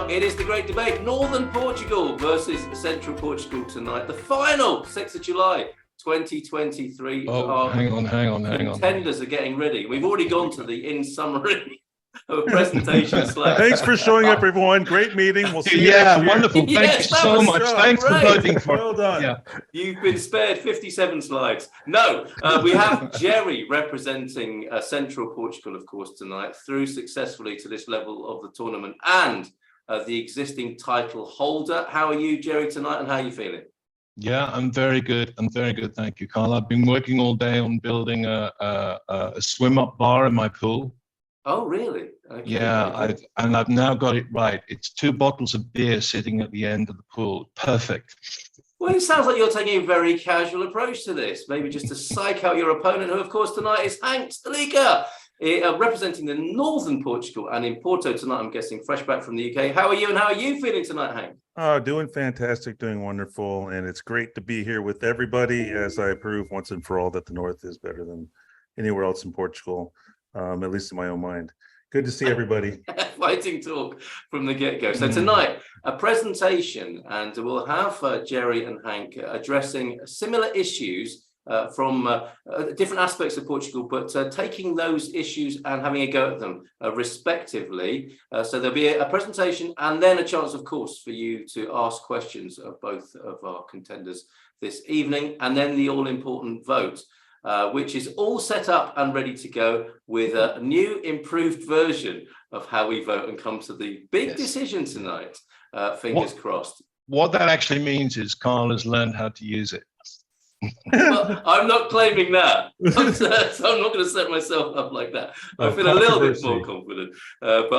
It is the great debate, Northern Portugal versus Central Portugal tonight. The final, 6th of July, 2023. Oh, hang on. Contenders are getting ready. We've already gone to the in summary of presentation slide. Thanks for showing up, everyone. Great meeting. We'll see you next year. Wonderful. Thank you so much. Thanks for voting for Well done. Yeah. You've been spared 57 slides. No, we have Jerry representing Central Portugal, of course, tonight, through successfully to this level of the tournament, and the existing title holder. How are you, Jerry, tonight, and how are you feeling? Yeah, I'm very good. Thank you, Carl. I've been working all day on building a swim-up bar in my pool. Oh, really? Okay. Yeah, I've now got it right. It's 2 bottles of beer sitting at the end of the pool. Perfect. Well, it sounds like you're taking a very casual approach to this, maybe just to psych out your opponent, who, of course, tonight is Hank Stalica, representing the Northern Portugal, and in Porto tonight, I'm guessing, fresh back from the UK. How are you, and how are you feeling tonight, Hank? Doing fantastic, doing wonderful, and it's great to be here with everybody as I prove once and for all that the North is better than anywhere else in Portugal, at least in my own mind. Good to see everybody. Fighting talk from the get-go. So tonight, a presentation, and we'll have Jerry and Hank addressing similar issues from different aspects of Portugal, but taking those issues and having a go at them respectively. So there'll be a presentation and then a chance, of course, for you to ask questions of both of our contenders this evening, and then the all-important vote, which is all set up and ready to go with a new improved version of how we vote and come to the big decision tonight. Fingers crossed. What that actually means is Carl has learned how to use it. Well, I'm not claiming that, so I'm not going to set myself up like that. I feel a little bit more confident, but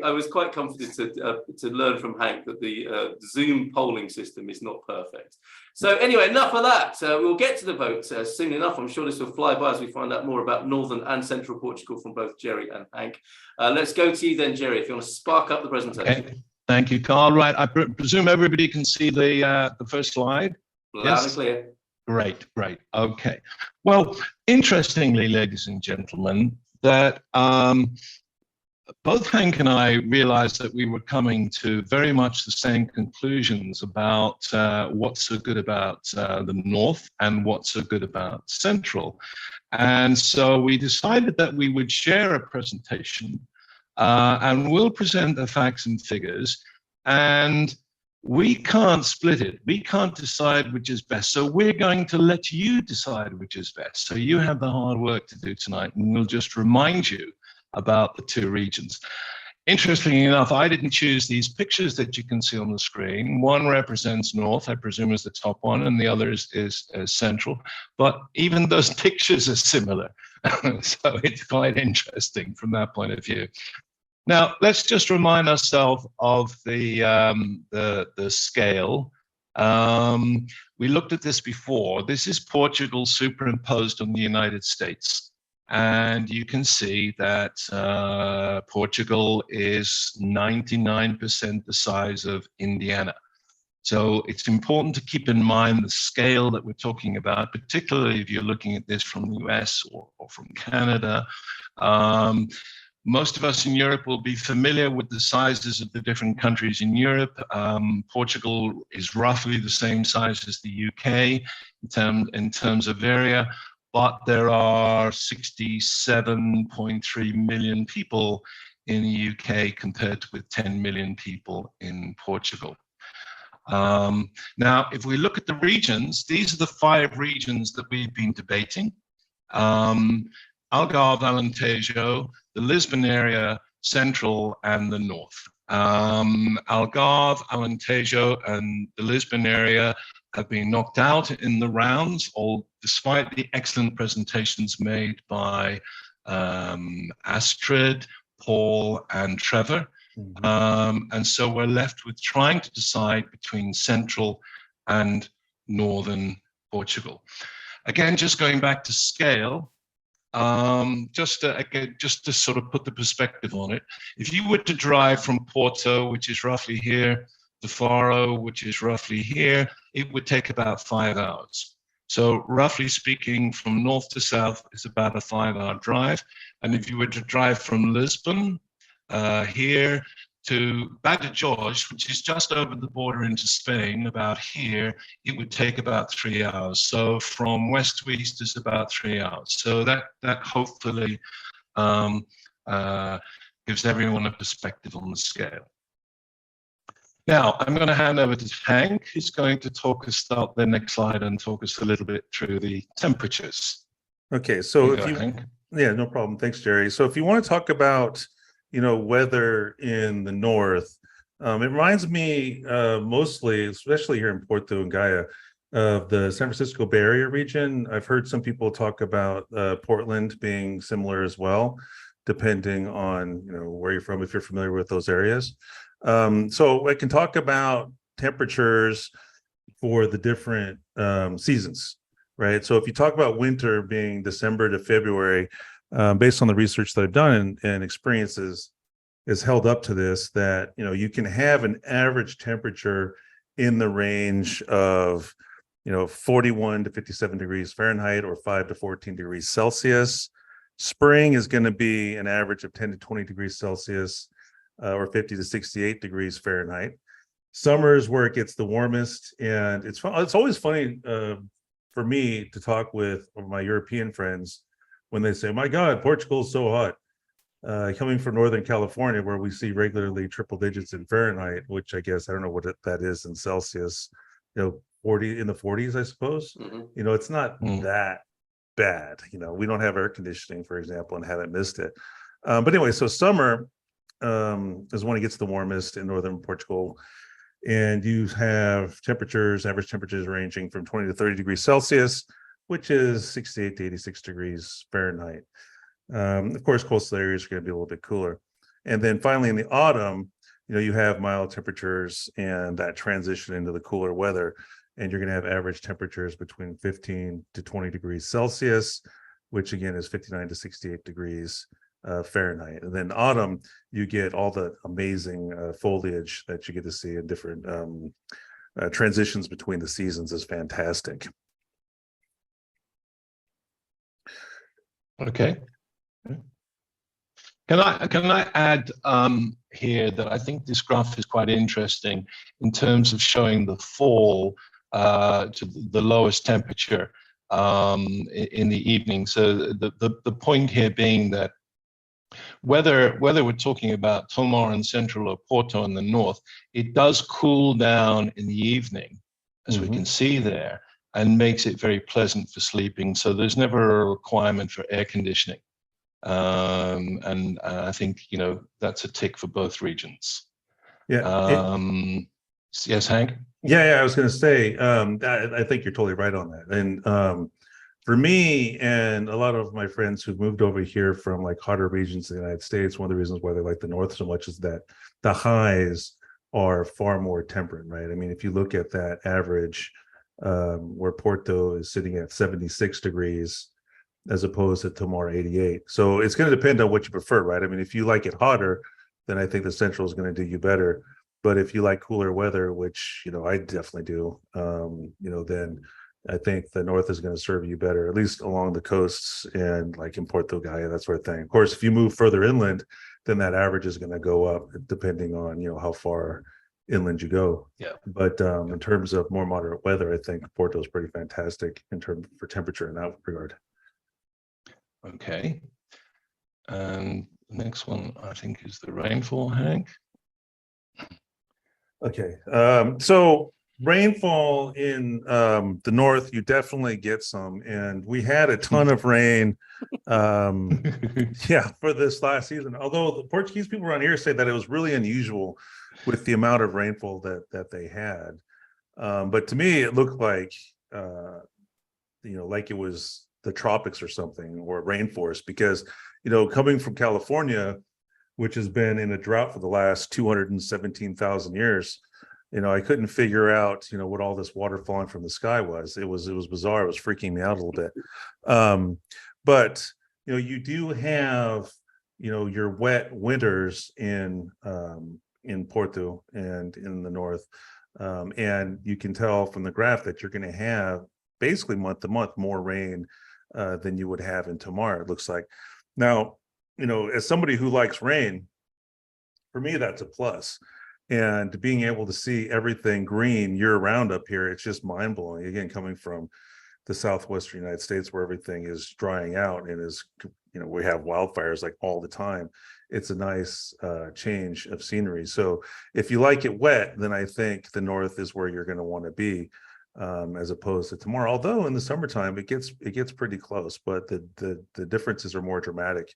I was quite confident to learn from Hank that the Zoom polling system is not perfect. So anyway, enough of that. We'll get to the vote soon enough. I'm sure this will fly by as we find out more about Northern and Central Portugal from both Jerry and Hank. Let's go to you then, Jerry, if you want to spark up the presentation. Okay. Thank you, Carl. Right, I presume everybody can see the first slide. Loud and clear. Great. Okay. Well, interestingly, ladies and gentlemen, that both Hank and I realized that we were coming to very much the same conclusions about what's so good about the North and what's so good about Central. And so we decided that we would share a presentation and we'll present the facts and figures, and we can't split it. We can't decide which is best. So we're going to let you decide which is best. So you have the hard work to do tonight, and we'll just remind you about the 2 regions. Interestingly enough, I didn't choose these pictures that you can see on the screen. One represents North, I presume is the top one, and the other is Central. But even those pictures are similar. So it's quite interesting from that point of view. Now, let's just remind ourselves of the scale. We looked at this before. This is Portugal superimposed on the United States. And you can see that Portugal is 99% the size of Indiana. So it's important to keep in mind the scale that we're talking about, particularly if you're looking at this from the US or from Canada. Most of us in Europe will be familiar with the sizes of the different countries in Europe. Portugal is roughly the same size as the UK in terms of area, but there are 67.3 million people in the UK compared with 10 million people in Portugal. Now, if we look at the regions, these are the 5 regions that we've been debating. Algarve, Alentejo, the Lisbon area, Central, and the North. Algarve, Alentejo, and the Lisbon area have been knocked out in the rounds, despite the excellent presentations made by Astrid, Paul, and Trevor. And so we're left with trying to decide between Central and Northern Portugal. Again, just going back to scale, just to sort of put the perspective on it, if you were to drive from Porto, which is roughly here, to Faro, which is roughly here, it would take about 5 hours. So roughly speaking, from north to south is about a 5-hour drive. And if you were to drive from Lisbon here to Badajoz, which is just over the border into Spain, about here, it would take about 3 hours. So from west to east is about 3 hours. So that hopefully gives everyone a perspective on the scale. Now, I'm going to hand over to Hank, who's going to start the next slide and talk us a little bit through the temperatures. Okay, so Hank. yeah, no problem. Thanks, Jerry. So if you want to talk about, weather in the north, it reminds me mostly, especially here in Porto and Gaia, of the San Francisco Bay Area region. I've heard some people talk about Portland being similar as well, depending on, where you're from, if you're familiar with those areas. So I can talk about temperatures for the different seasons, right? So if you talk about winter being December to February, based on the research that I've done and experiences is held up to this, that, you can have an average temperature in the range of, 41 to 57 degrees Fahrenheit or 5 to 14 degrees Celsius. Spring is going to be an average of 10 to 20 degrees Celsius or 50 to 68 degrees Fahrenheit. Summer is where it gets the warmest, and it's always funny for me to talk with my European friends when they say, "My God, Portugal is so hot." Coming from Northern California, where we see regularly triple digits in Fahrenheit, which I guess I don't know what that is in Celsius. 40 in the 40s, I suppose. Mm-hmm. It's not that bad. We don't have air conditioning, for example, and haven't missed it. But anyway, so summer is when it gets the warmest in northern Portugal, and you have average temperatures ranging from 20 to 30 degrees Celsius, which is 68 to 86 degrees Fahrenheit. Of course, coastal areas are going to be a little bit cooler. And then finally in the autumn, you have mild temperatures and that transition into the cooler weather, and you're going to have average temperatures between 15 to 20 degrees Celsius, which again is 59 to 68 degrees Fahrenheit. And then autumn, you get all the amazing foliage that you get to see in different transitions between the seasons is fantastic. Okay. Can I add here that I think this graph is quite interesting in terms of showing the fall to the lowest temperature in the evening. So the point here being that whether we're talking about Tomar in central or Porto in the north, it does cool down in the evening, as we can see there, and makes it very pleasant for sleeping. So there's never a requirement for air conditioning. And I think, that's a tick for both regions. Yeah. Yes, Hank? Yeah, I was going to say, I think you're totally right on that. And for me and a lot of my friends who've moved over here from like hotter regions of the United States, one of the reasons why they like the north so much is that the highs are far more temperate, right? I mean, if you look at that average, where Porto is sitting at 76 degrees as opposed to Tomar 88. So it's going to depend on what you prefer, right? I mean, if you like it hotter, then I think the central is going to do you better. But if you like cooler weather, which, I definitely do, then I think the north is going to serve you better, at least along the coasts and like in Porto Gaia, that sort of thing. Of course, if you move further inland, then that average is going to go up depending on, how far inland you go. Yeah. But in terms of more moderate weather, I think Porto is pretty fantastic for temperature in that regard. Okay. And the next one, I think, is the rainfall, Hank. Okay. So rainfall in the north, you definitely get some. And we had a ton of rain for this last season. Although the Portuguese people around here say that it was really unusual with the amount of rainfall that they had. But to me, it looked like, like it was the tropics or something, or rainforest, because, coming from California, which has been in a drought for the last 217,000 years, I couldn't figure out, what all this water falling from the sky was. It was bizarre. It was freaking me out a little bit. But, you do have, your wet winters in Porto and in the north. And you can tell from the graph that you're going to have basically month to month more rain than you would have in Tomar, it looks like. Now, as somebody who likes rain, for me, that's a plus. And being able to see everything green year round up here, it's just mind blowing. Again, coming from the southwestern United States where everything is drying out and is, we have wildfires like all the time. It's a nice change of scenery. So if you like it wet, then I think the north is where you're going to want to be, as opposed to tomorrow. Although in the summertime it gets pretty close, but the differences are more dramatic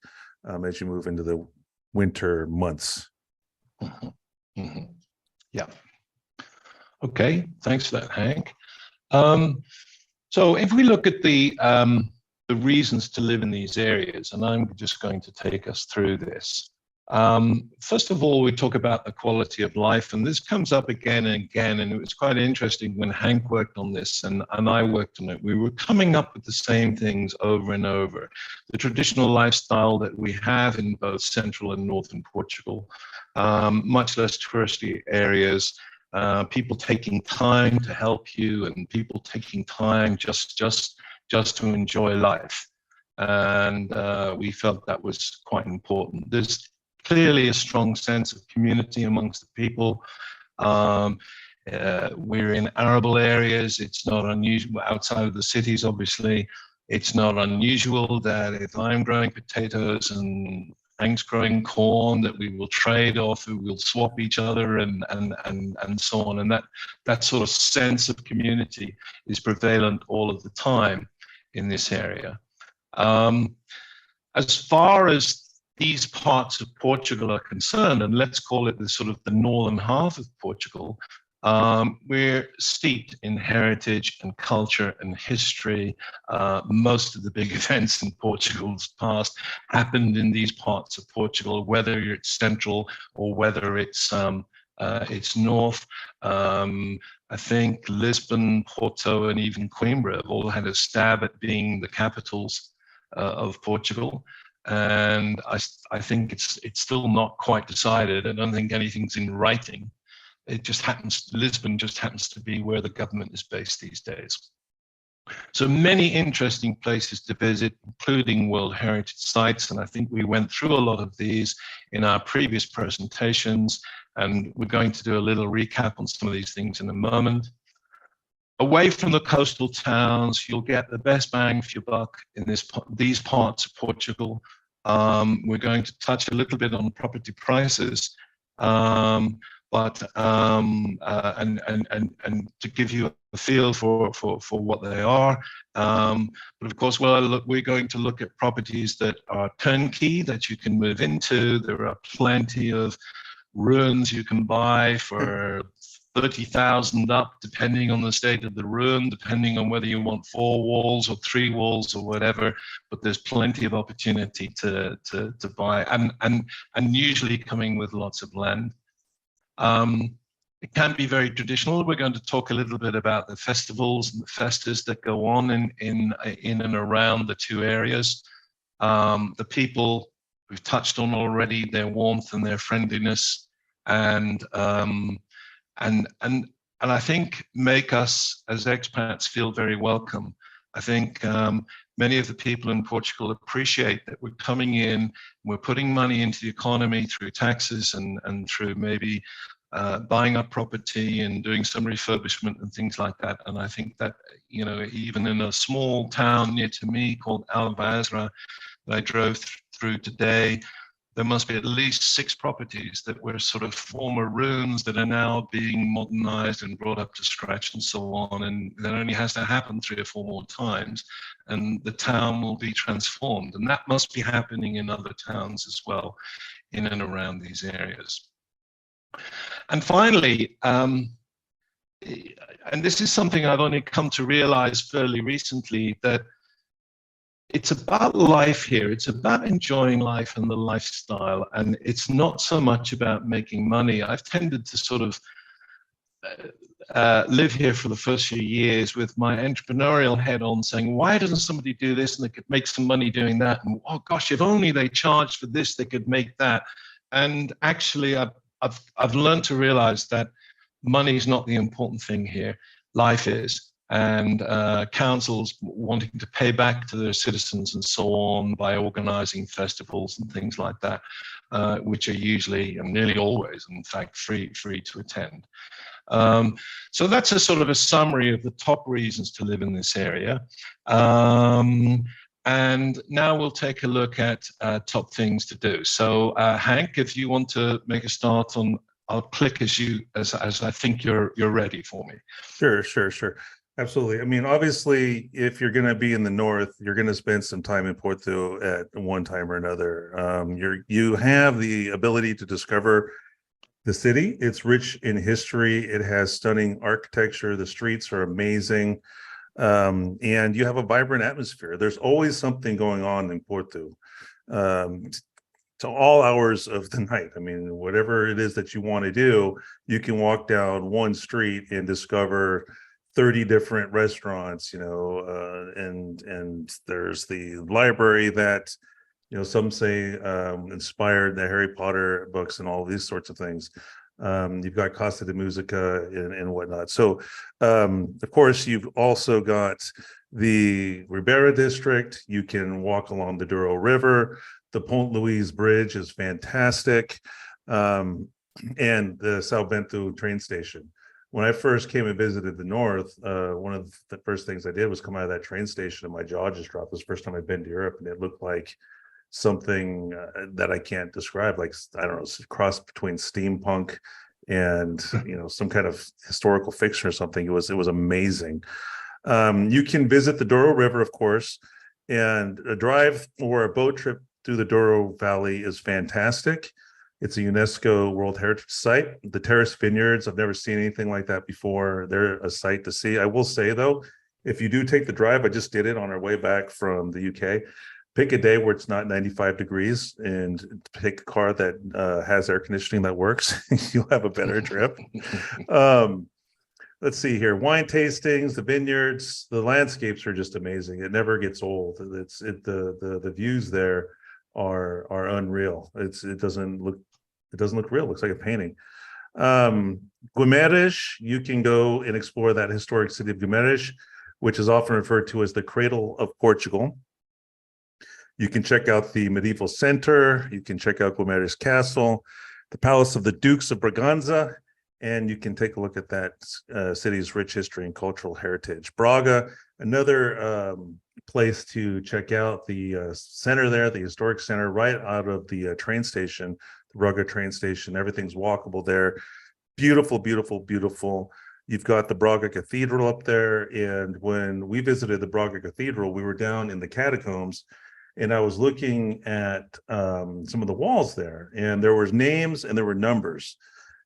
as you move into the winter months. Mhm. Mhm. Yeah. Okay. Thanks for that, Hank. So if we look at the reasons to live in these areas, and I'm just going to take us through this. First of all, we talk about the quality of life, and this comes up again and again, and it was quite interesting when Hank worked on this and I worked on it. We were coming up with the same things over and over. The traditional lifestyle that we have in both central and northern Portugal, much less touristy areas, people taking time to help you, and people taking time just to enjoy life. And we felt that was quite important. There's clearly a strong sense of community amongst the people. We're in arable areas. It's not unusual outside of the cities, obviously. It's not unusual that if I'm growing potatoes and Hank's growing corn, that we will trade off, we will swap each other and so on. And that sort of sense of community is prevalent all of the time in this area. As far as these parts of Portugal are concerned, and let's call it the sort of the northern half of Portugal, we're steeped in heritage and culture and history. Most of the big events in Portugal's past happened in these parts of Portugal, whether it's central or whether it's north. I think Lisbon, Porto, and even Coimbra have all had a stab at being the capitals of Portugal. And I think it's still not quite decided. I don't think anything's in writing. It just happens, Lisbon just happens to be where the government is based these days. So many interesting places to visit, including World Heritage Sites. And I think we went through a lot of these in our previous presentations. And we're going to do a little recap on some of these things in a moment. Away from the coastal towns, you'll get the best bang for your buck in these parts of Portugal. We're going to touch a little bit on property prices, but to give you a feel for what they are. But of course, we're going to look at properties that are turnkey, that you can move into. There are plenty of ruins you can buy for 30,000 up, depending on the state of the ruin, depending on whether you want 4 walls or 3 walls or whatever. But there's plenty of opportunity to buy, and usually coming with lots of land. It can be very traditional. We're going to talk a little bit about the festivals and the festas that go on in and around the two areas. The people we've touched on already, their warmth and their friendliness, and I think make us as expats feel very welcome. I think many of the people in Portugal appreciate that we're coming in, we're putting money into the economy through taxes and through maybe buying up property and doing some refurbishment and things like that. And I think that, you know, even in a small town near to me called Algarve that I drove through today, there must be at least 6 properties that were sort of former ruins that are now being modernized and brought up to scratch and so on. And that only has to happen 3 or 4 more times, and the town will be transformed. And that must be happening in other towns as well, in and around these areas. And finally, and this is something I've only come to realize fairly recently, that it's about life here. It's about enjoying life and the lifestyle. And it's not so much about making money. I've tended to sort of live here for the first few years with my entrepreneurial head on, saying, why doesn't somebody do this and they could make some money doing that? And oh gosh, if only they charged for this, they could make that. And actually, I've learned to realize that money is not the important thing here. Life is. and councils wanting to pay back to their citizens and so on by organizing festivals and things like that, which are usually and nearly always, in fact, free to attend. So that's a sort of a summary of the top reasons to live in this area. And now we'll take a look at top things to do. So Hank, if you want to make a start on, I'll click as I think you're ready for me. Sure. Absolutely. I mean, obviously, if you're going to be in the north, you're going to spend some time in Porto at one time or another. You have the ability to discover the city. It's rich in history. It has stunning architecture. The streets are amazing. And you have a vibrant atmosphere. There's always something going on in Porto, to all hours of the night. I mean, whatever it is that you want to do, you can walk down one street and discover 30 different restaurants, and there's the library that, some say inspired the Harry Potter books and all these sorts of things. You've got Casa de Musica and whatnot. So, of course, you've also got the Ribera district. You can walk along the Douro River. The Pont Louise Bridge is fantastic. And the São Bento train station. When I first came and visited the north, one of the first things I did was come out of that train station and my jaw just dropped. It was the first time I'd been to Europe, and it looked like something that I can't describe, like, I don't know, it's a cross between steampunk and some kind of historical fiction or something. It was amazing. You can visit the Douro River, of course, and a drive or a boat trip through the Douro Valley is fantastic. It's a UNESCO World Heritage Site. The terraced vineyards, I've never seen anything like that before. They're a sight to see. I will say, though, if you do take the drive, I just did it on our way back from the UK, pick a day where it's not 95 degrees and pick a car that has air conditioning that works. You'll have a better trip. Let's see here. Wine tastings, the vineyards, the landscapes are just amazing. It never gets old. The views there are unreal. It doesn't look real. It looks like a painting. Guimarães, you can go and explore that historic city of Guimarães, which is often referred to as the cradle of Portugal. You can check out the medieval center. You can check out Guimarães Castle, the Palace of the Dukes of Braganza, and you can take a look at that city's rich history and cultural heritage. Braga, another place to check out, the center there, the historic center, right out of the train station, the Braga train station. Everything's walkable there. Beautiful. You've got the Braga Cathedral up there. And when we visited the Braga Cathedral, we were down in the catacombs, and I was looking at some of the walls there, and there were names and there were numbers.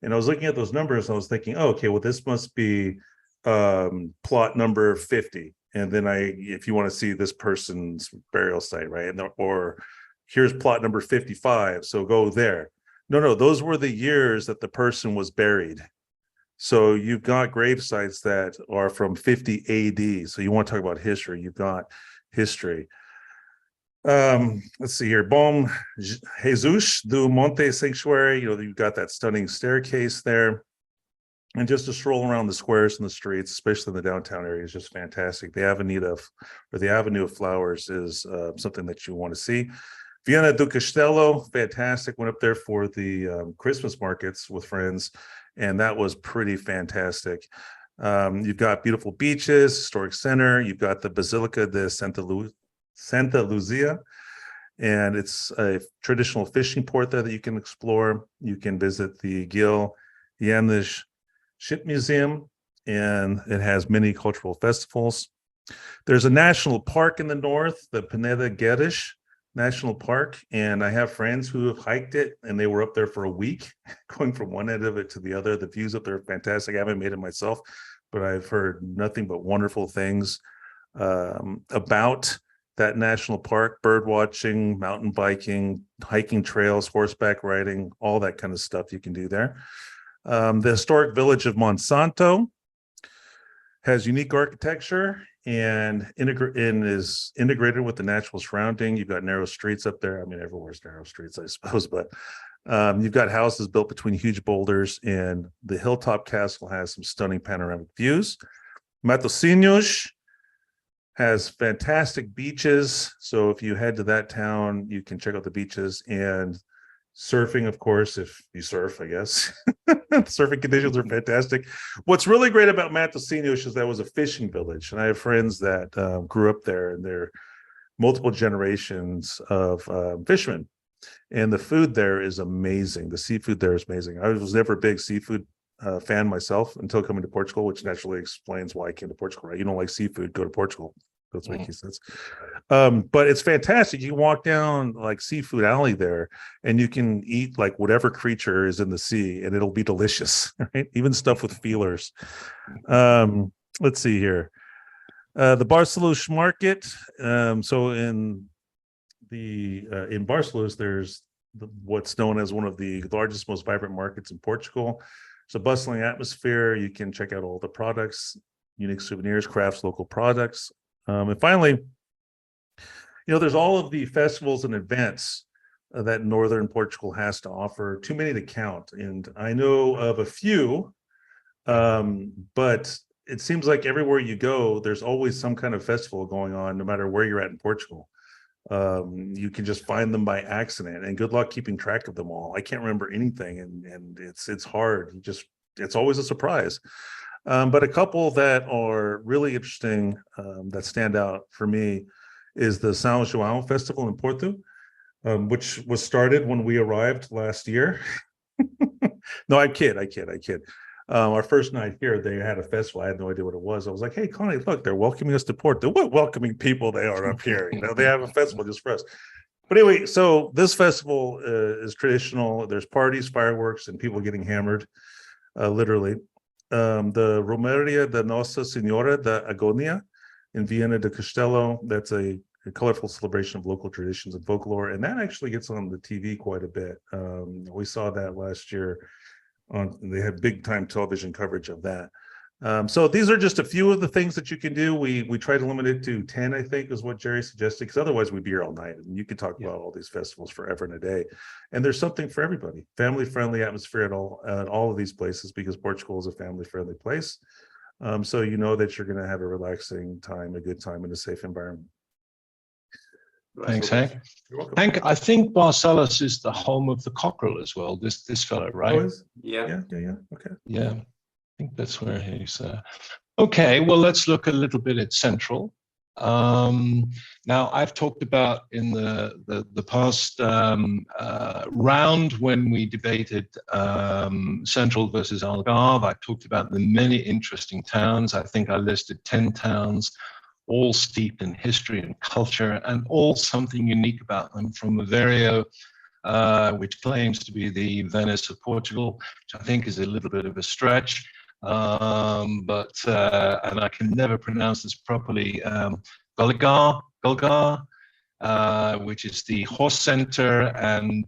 And I was looking at those numbers, and I was thinking, oh, okay, well, this must be plot number 50. And then if you want to see this person's burial site, right? Or here's plot number 55, so go there. No, those were the years that the person was buried. So you've got grave sites that are from 50 AD. So you want to talk about history, you've got history. Let's see here. Bom Jesus do Monte Sanctuary. You've got that stunning staircase there. And just to stroll around the squares and the streets, especially in the downtown area, is just fantastic. The Avenue of Flowers is something that you want to see. Viana do Castelo, fantastic. Went up there for the Christmas markets with friends, and that was pretty fantastic. You've got beautiful beaches, historic center. You've got the Basilica de Santa Luzia, and it's a traditional fishing port there that you can explore. You can visit the Gil Yanis Ship Museum, and it has many cultural festivals. There's a national park in the north, the Peneda Gerês National Park, and I have friends who have hiked it, and they were up there for a week, going from one end of it to the other. The views up there are fantastic. I haven't made it myself, but I've heard nothing but wonderful things about that national park: bird watching, mountain biking, hiking trails, horseback riding, all that kind of stuff you can do there. The historic village of Monsanto has unique architecture and is integrated with the natural surrounding. You've got narrow streets up there. I mean, everywhere's narrow streets, I suppose, but you've got houses built between huge boulders, and the hilltop castle has some stunning panoramic views. Matosinhos has fantastic beaches. So if you head to that town, you can check out the beaches, and surfing, of course, if you surf, I guess. Surfing conditions are fantastic. What's really great about Matosinhos is that was a fishing village, and I have friends that grew up there, and they're multiple generations of fishermen. And the food there is amazing. The seafood there is amazing. I was never a big seafood fan myself until coming to Portugal, which naturally explains why I came to Portugal, right? You don't like seafood, go to Portugal. Doesn't make any sense. But it's fantastic. You can walk down like Seafood Alley there, and you can eat like whatever creature is in the sea, and it'll be delicious, right? Even stuff with feelers. Let's see here. The Barcelos market. So in Barcelos, there's what's known as one of the largest, most vibrant markets in Portugal. It's a bustling atmosphere. You can check out all the products, unique souvenirs, crafts, local products. And finally, there's all of the festivals and events that Northern Portugal has to offer. Too many to count. And I know of a few, but it seems like everywhere you go, there's always some kind of festival going on, no matter where you're at in Portugal. You can just find them by accident, and good luck keeping track of them all. I can't remember anything, and it's hard. It's always a surprise. But a couple that are really interesting that stand out for me is the São João Festival in Porto, which was started when we arrived last year. No, I kid. Our first night here, they had a festival. I had no idea what it was. I was like, hey, Connie, look, they're welcoming us to Porto. What welcoming people they are up here. They have a festival just for us. But anyway, so this festival is traditional. There's parties, fireworks, and people getting hammered, literally. The Romeria de Nossa Senhora da Agonia in Viana do Castelo. That's a colorful celebration of local traditions and folklore, and that actually gets on the TV quite a bit. We saw that last year. They had big time television coverage of that. So these are just a few of the things that you can do. We try to limit it to 10, I think, is what Jerry suggested, because otherwise we'd be here all night, and you could talk about all these festivals forever and a day. And there's something for everybody. Family-friendly atmosphere at all of these places, because Portugal is a family-friendly place. So you know that you're going to have a relaxing time, a good time, in a safe environment. Thanks, Hank. You're welcome. Hank, I think Barcelos is the home of the cockerel as well. This fellow, right? Yeah. Okay. Yeah, I think that's where he's. Okay, well, let's look a little bit at Central. Now, I've talked about in the past round when we debated Central versus Algarve, I talked about the many interesting towns. I think I listed 10 towns, all steeped in history and culture, and all something unique about them, from Aveiro, which claims to be the Venice of Portugal, which I think is a little bit of a stretch, and I can never pronounce this properly, Golgar, which is the horse center, and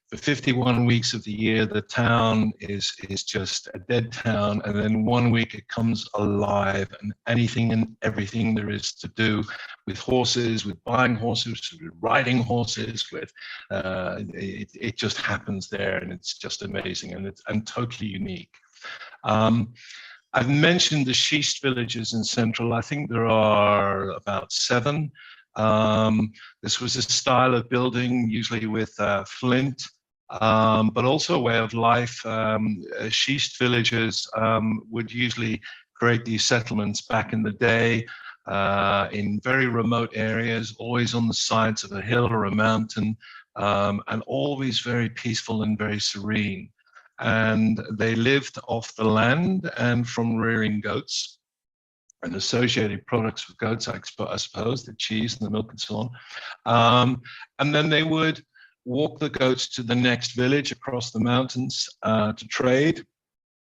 for 51 weeks of the year, the town is just a dead town, and then 1 week it comes alive, and anything and everything there is to do with horses, with buying horses, with riding horses, with it just happens there, and it's just amazing, and totally unique. I've mentioned the schist villages in Central. I think there are about 7. This was a style of building, usually with flint, but also a way of life. Schist villagers would usually create these settlements back in the day in very remote areas, always on the sides of a hill or a mountain, and always very peaceful and very serene. And they lived off the land and from rearing goats and associated products with goats, I suppose, the cheese and the milk and so on. And then they would walk the goats to the next village across the mountains to trade.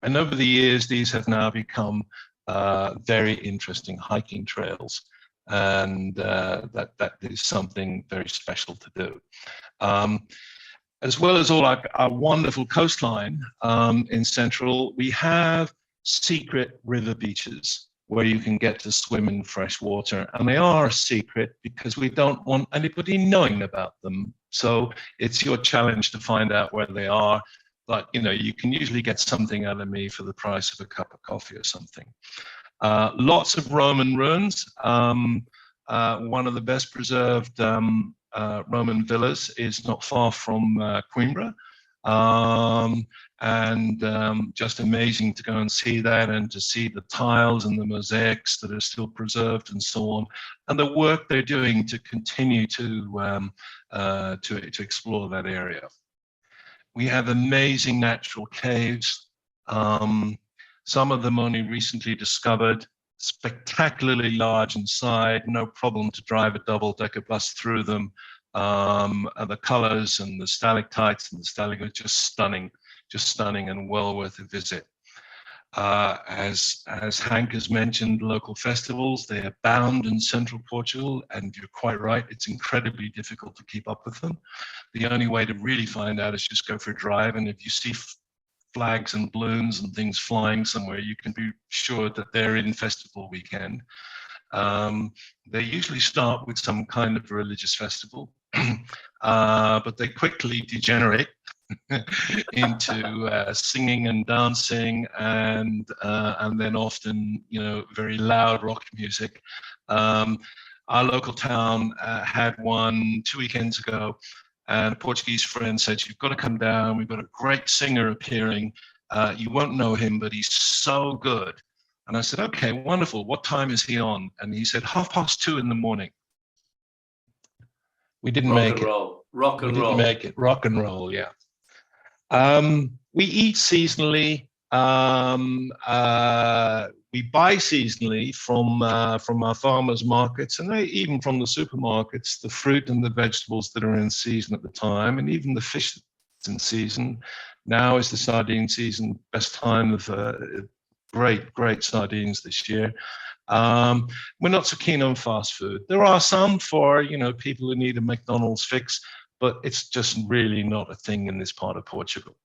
And over the years, these have now become very interesting hiking trails. And that is something very special to do. As well as all our wonderful coastline in Central, we have secret river beaches where you can get to swim in fresh water. And they are a secret because we don't want anybody knowing about them. So it's your challenge to find out where they are. But, you can usually get something out of me for the price of a cup of coffee or something. Lots of Roman ruins. One of the best preserved Roman villas is not far from Coimbra. Just amazing to go and see that, and to see the tiles and the mosaics that are still preserved and so on, and the work they're doing to continue to explore that area. We have amazing natural caves. Some of them only recently discovered, spectacularly large inside, no problem to drive a double-decker bus through them. And the colors and the stalactites and the stalagmites, just stunning and well worth a visit. As Hank has mentioned, local festivals, they abound in central Portugal, and you're quite right, it's incredibly difficult to keep up with them. The only way to really find out is just go for a drive, and if you see flags and balloons and things flying somewhere, you can be sure that they're in festival weekend. They usually start with some kind of religious festival, but they quickly degenerate into singing and dancing, and then often, very loud rock music. Our local town had one 2 weekends ago, and a Portuguese friend said, "You've got to come down. We've got a great singer appearing. You won't know him, but he's so good." And I said, "Okay, wonderful. What time is he on?" And he said, 2:30 in the morning. We didn't make it. Rock and roll. Didn't make it. Rock and roll, yeah. We eat seasonally. We buy seasonally from our farmers markets, and even from the supermarkets, the fruit and the vegetables that are in season at the time, and even the fish that's in season. Now is the sardine season, best time of great sardines this year. We're not so keen on fast food. There are some for people who need a McDonald's fix, but it's just really not a thing in this part of Portugal.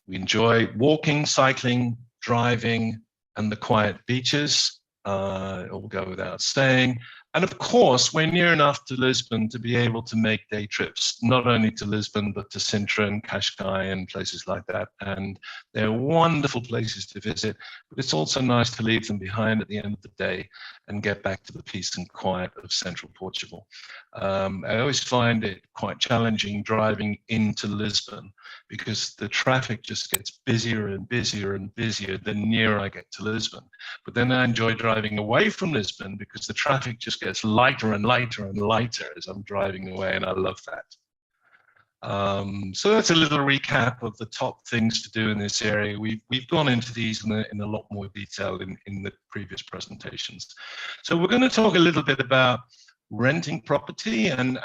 We enjoy walking, cycling, driving, and the quiet beaches. It will go without saying. And of course, we're near enough to Lisbon to be able to make day trips, not only to Lisbon, but to Sintra and Cascais and places like that. And they're wonderful places to visit, but it's also nice to leave them behind at the end of the day and get back to the peace and quiet of central Portugal. I always find it quite challenging driving into Lisbon, because the traffic just gets busier and busier and busier the nearer I get to Lisbon. But then I enjoy driving away from Lisbon, because the traffic just gets lighter and lighter and lighter as I'm driving away, and I love that. So that's a little recap of the top things to do in this area. We've gone into these in a lot more detail in the previous presentations. So we're going to talk a little bit about renting property, and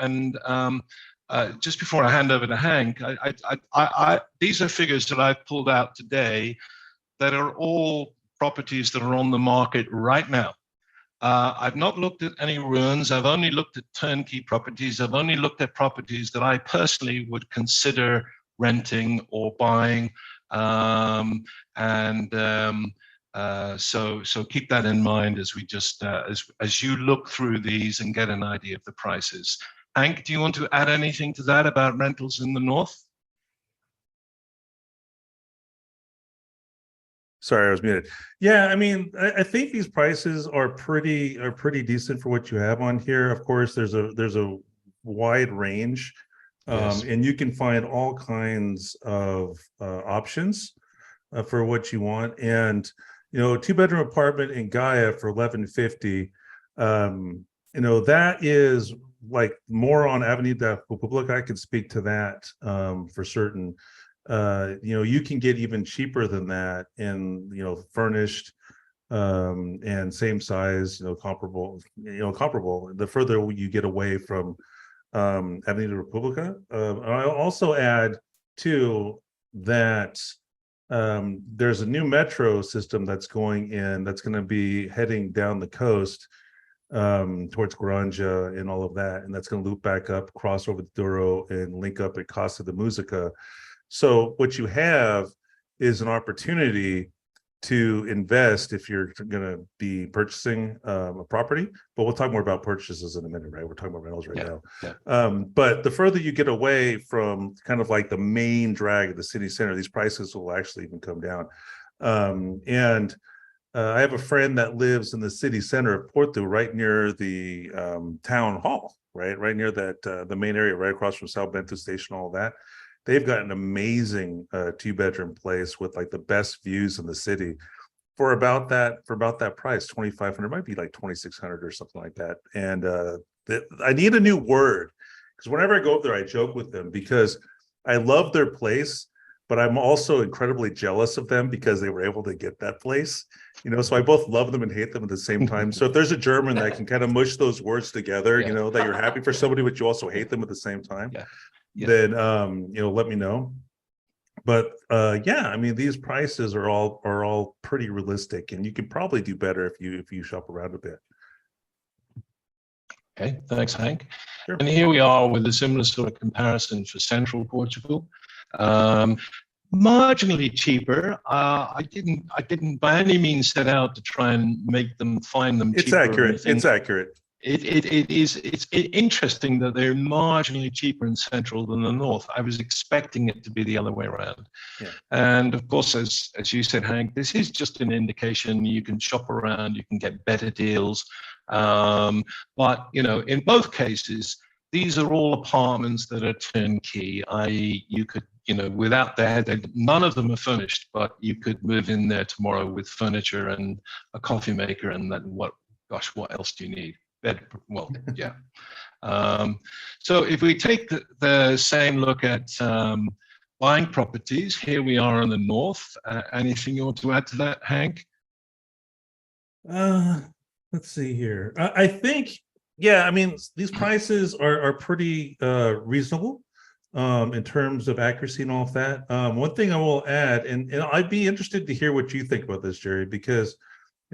just before I hand over to Hank, these are figures that I've pulled out today that are all properties that are on the market right now. I've not looked at any ruins. I've only looked at turnkey properties. I've only looked at properties that I personally would consider renting or buying. So keep that in mind as we just as you look through these and get an idea of the prices. Hank, do you want to add anything to that about rentals in the north? Sorry, I was muted. Yeah, I mean, I think these prices are pretty decent for what you have on here. Of course, there's a wide range, Yes. and you can find all kinds of options for what you want. And 2-bedroom apartment in Gaia for 1150. That is like more on Avenida da República. I could speak to that for certain. You can get even cheaper than that in furnished and same size, comparable. The further you get away from Avenida República. I'll also add too that there's a new metro system that's going in, that's going to be heading down the coast towards Granja and all of that, and that's going to loop back up, cross over the Douro, and link up at Costa de Música. So what you have is an opportunity to invest if you're going to be purchasing a property. But we'll talk more about purchases in a minute, right? We're talking about rentals right now. Yeah. But the further you get away from kind of like the main drag of the city center, these prices will actually even come down. And I have a friend that lives in the city center of Porto, right near the town hall, right near that the main area, right across from Sao Bento Station, all that. They've got an amazing 2-bedroom place with like the best views in the city for about that price, 2,500, might be like 2,600 or something like that. And I need a new word, because whenever I go up there, I joke with them because I love their place, but I'm also incredibly jealous of them because they were able to get that place. So I both love them and hate them at the same time. So if there's a German that can kind of mush those words together, Yeah. that you're happy for somebody, but you also hate them at the same time, Yeah. then let me know. But yeah, I mean, these prices are all pretty realistic, and you can probably do better if you shop around a bit. Okay, thanks, Hank. Sure. And here we are with a similar sort of comparison for central Portugal. Marginally cheaper. I didn't by any means set out to try and find them It's cheaper. accurate. It's accurate. It's interesting that they're marginally cheaper in central than the north. I was expecting it to be the other way around. Yeah. And of course, as you said, Hank, this is just an indication. You can shop around, you can get better deals. But in both cases, these are all apartments that are turnkey, i.e. you could, without none of them are furnished, but you could move in there tomorrow with furniture and a coffee maker, and then what else do you need? Well, yeah. So if we take the same look at buying properties, here we are in the north. Anything you want to add to that, Hank? Let's see here. I think, yeah, I mean, these prices are pretty reasonable in terms of accuracy and all of that. One thing I will add, and I'd be interested to hear what you think about this, Jerry, because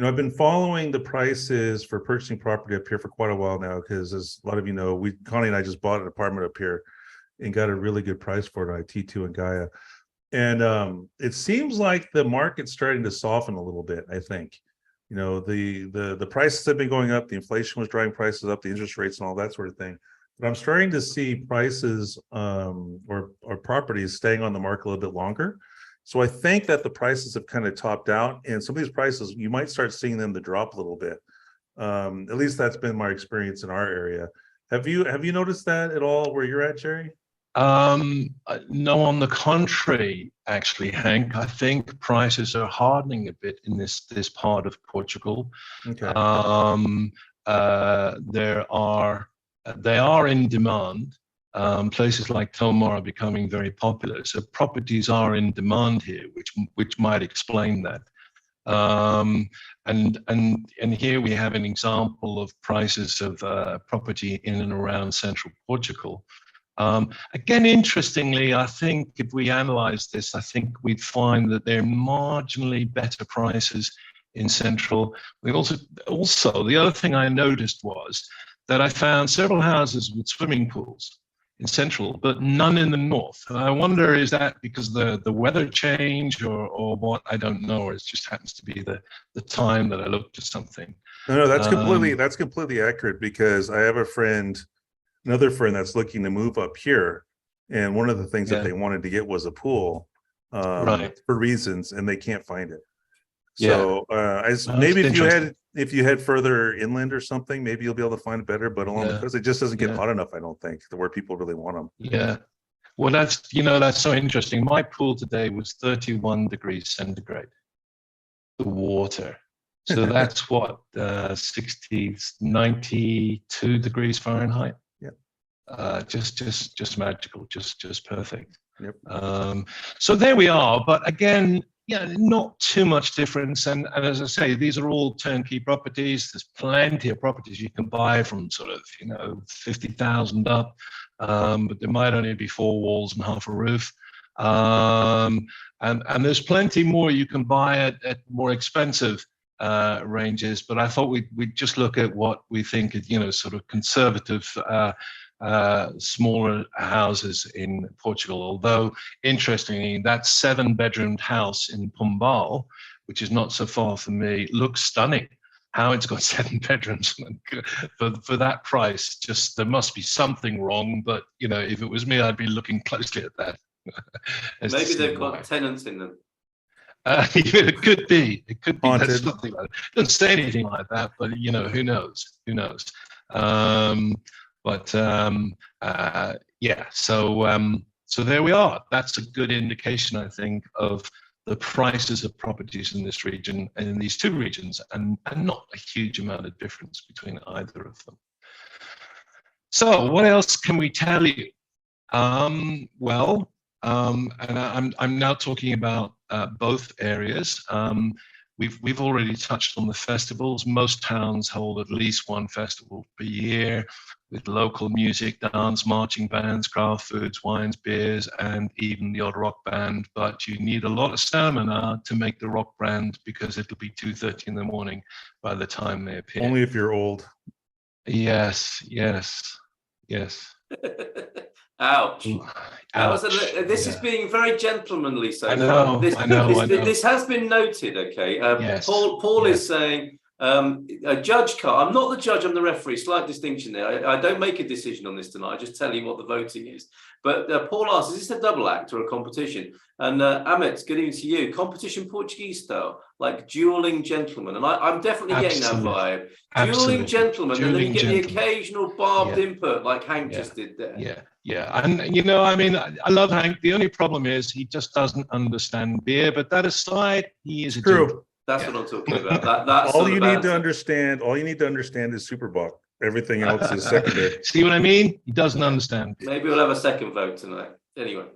I've been following the prices for purchasing property up here for quite a while now, because as a lot of you know, Connie and I just bought an apartment up here and got a really good price for it on T2 and Gaia. And it seems like the market's starting to soften a little bit, I think. The prices have been going up, the inflation was driving prices up, the interest rates and all that sort of thing. But I'm starting to see prices or properties staying on the market a little bit longer. So I think that the prices have kind of topped out, and some of these prices, you might start seeing them to drop a little bit. At least that's been my experience in our area. Have you noticed that at all where you're at, Jerry? No, on the contrary, actually, Hank, I think prices are hardening a bit in this part of Portugal. Okay. They are in demand. Places like Tomar are becoming very popular, so properties are in demand here, which might explain that. And here we have an example of prices of property in and around central Portugal. Again, interestingly, I think if we analyze this, I think we'd find that they're marginally better prices in central. We also the other thing I noticed was that I found several houses with swimming pools in central, but none in the north. And I wonder, is that because the weather change or what? I don't know, or it just happens to be the time that I looked at something. No, that's completely accurate, because I have another friend that's looking to move up here, and one of the things that they wanted to get was a pool, right, for reasons, and they can't find it. Yeah. So maybe if you head further inland or something, maybe you'll be able to find it better. But along the coast, it just doesn't get hot enough, I don't think, to where people really want them. Yeah. Well, that's so interesting. My pool today was 31 degrees centigrade. The water. So that's what 92 degrees Fahrenheit. Yeah. Just magical, just perfect. Yep. So there we are. But again, not too much difference. And as I say, these are all turnkey properties. There's plenty of properties you can buy from sort of 50,000 up, but there might only be 4 walls and half a roof. And there's plenty more you can buy at more expensive ranges. But I thought we'd just look at what we think is sort of conservative smaller houses in Portugal. Although interestingly, that 7-bedroomed house in Pombal, which is not so far from me, looks stunning. How it's got 7 bedrooms for that price, just there must be something wrong. But if it was me, I'd be looking closely at that. Maybe they've got tenants in them. It could be. It could be. Haunted. That's something like it. Doesn't say anything like that, but who knows? Who knows? Um, but yeah. So there we are. That's a good indication, I think, of the prices of properties in this region and in these two regions, and not a huge amount of difference between either of them. So what else can we tell you? And I'm now talking about both areas. We've already touched on the festivals. Most towns hold at least one festival per year, with local music, dance, marching bands, craft foods, wines, beers, and even the odd rock band. But you need a lot of stamina to make the rock band, because it'll be 2:30 in the morning by the time they appear. Only if you're old. Yes. Ouch. Ouch. This is being very gentlemanly so I far. know. This has been noted, okay? Yes. Paul is saying, a judge can't. I'm not the judge, I'm the referee. Slight distinction there. I don't make a decision on this tonight. I just tell you what the voting is. But Paul asks, is this a double act or a competition? And Amit, good evening to you. Competition Portuguese style, like dueling gentlemen. And I'm definitely getting that vibe. Dueling gentlemen, and then you get the occasional barbed input like Hank just did there. Yeah. And, I love Hank. The only problem is he just doesn't understand beer. But that aside, he is a True. That's what I'm talking about. That's all you need to understand is Superbock. Everything else is secondary. See what I mean? He doesn't understand. Maybe we'll have a second vote tonight. Anyway.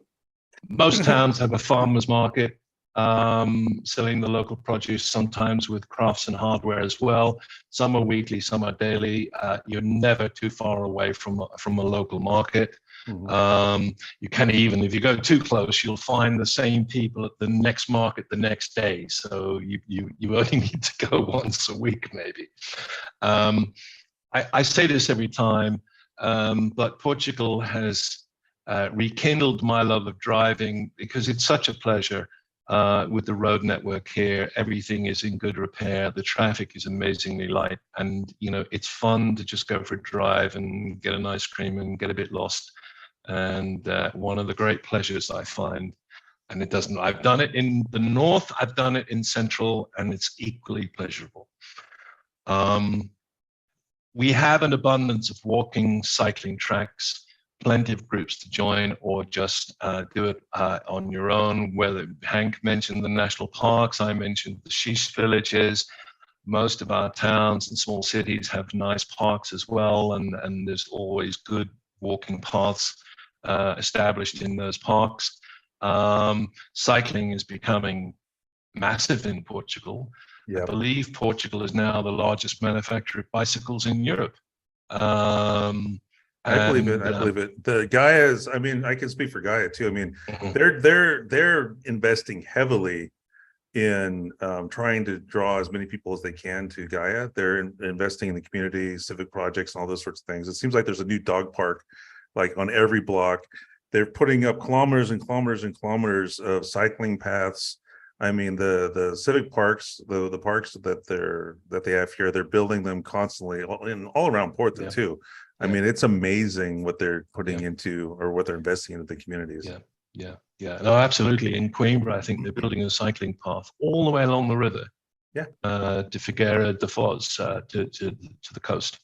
Most towns have a farmer's market, selling the local produce, sometimes with crafts and hardware as well. Some are weekly, some are daily. You're never too far away from a local market. Mm-hmm. You can even, if you go too close, you'll find the same people at the next market the next day. So you only need to go once a week, maybe. I say this every time, but Portugal has rekindled my love of driving, because it's such a pleasure with the road network here. Everything is in good repair. The traffic is amazingly light, and it's fun to just go for a drive and get an ice cream and get a bit lost. And one of the great pleasures I find, and I've done it in the north, I've done it in central, and it's equally pleasurable. We have an abundance of walking, cycling tracks, plenty of groups to join, or just do it on your own. Whether Hank mentioned the national parks, I mentioned the sheesh villages. Most of our towns and small cities have nice parks as well, and there's always good walking paths established in those parks. Cycling is becoming massive in Portugal. Yep. I believe Portugal is now the largest manufacturer of bicycles in Europe. I believe it. The Gaia's, I can speak for Gaia too. They're investing heavily in trying to draw as many people as they can to Gaia. They're investing in the community, civic projects, and all those sorts of things. It seems like there's a new dog park, like on every block. They're putting up kilometers and kilometers and kilometers of cycling paths. The civic parks, the parks that they have here, they're building them constantly all around Porto too. It's amazing what they're putting into, or what they're investing into the communities. Yeah. No, absolutely. In Coimbra, I think they're building a cycling path all the way along the river. To Figueira da Foz, to the coast.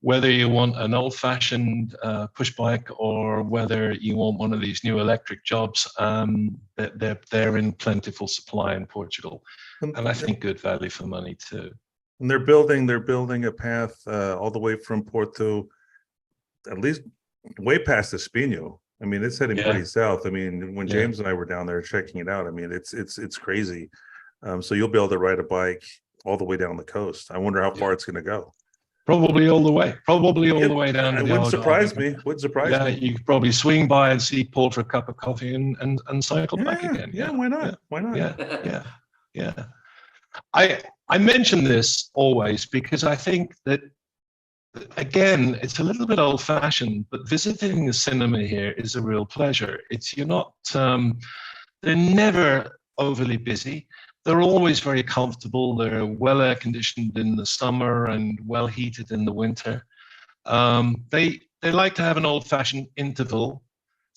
Whether you want an old-fashioned push bike, or whether you want one of these new electric jobs, they're in plentiful supply in Portugal, and I think good value for money too. And they're building a path all the way from Porto, at least way past Espinho. It's heading pretty south. When James and I were down there checking it out, it's crazy. So you'll be able to ride a bike all the way down the coast. I wonder how far it's going to go. Probably all the way. The way down. It wouldn't surprise me. You could probably swing by and see Paul for a cup of coffee and cycle back again. Yeah, why not? Why not? Yeah. I mention this always because I think that, again, it's a little bit old-fashioned, but visiting the cinema here is a real pleasure. They're never overly busy. They're always very comfortable. They're well air-conditioned in the summer and well heated in the winter. They like to have an old-fashioned interval,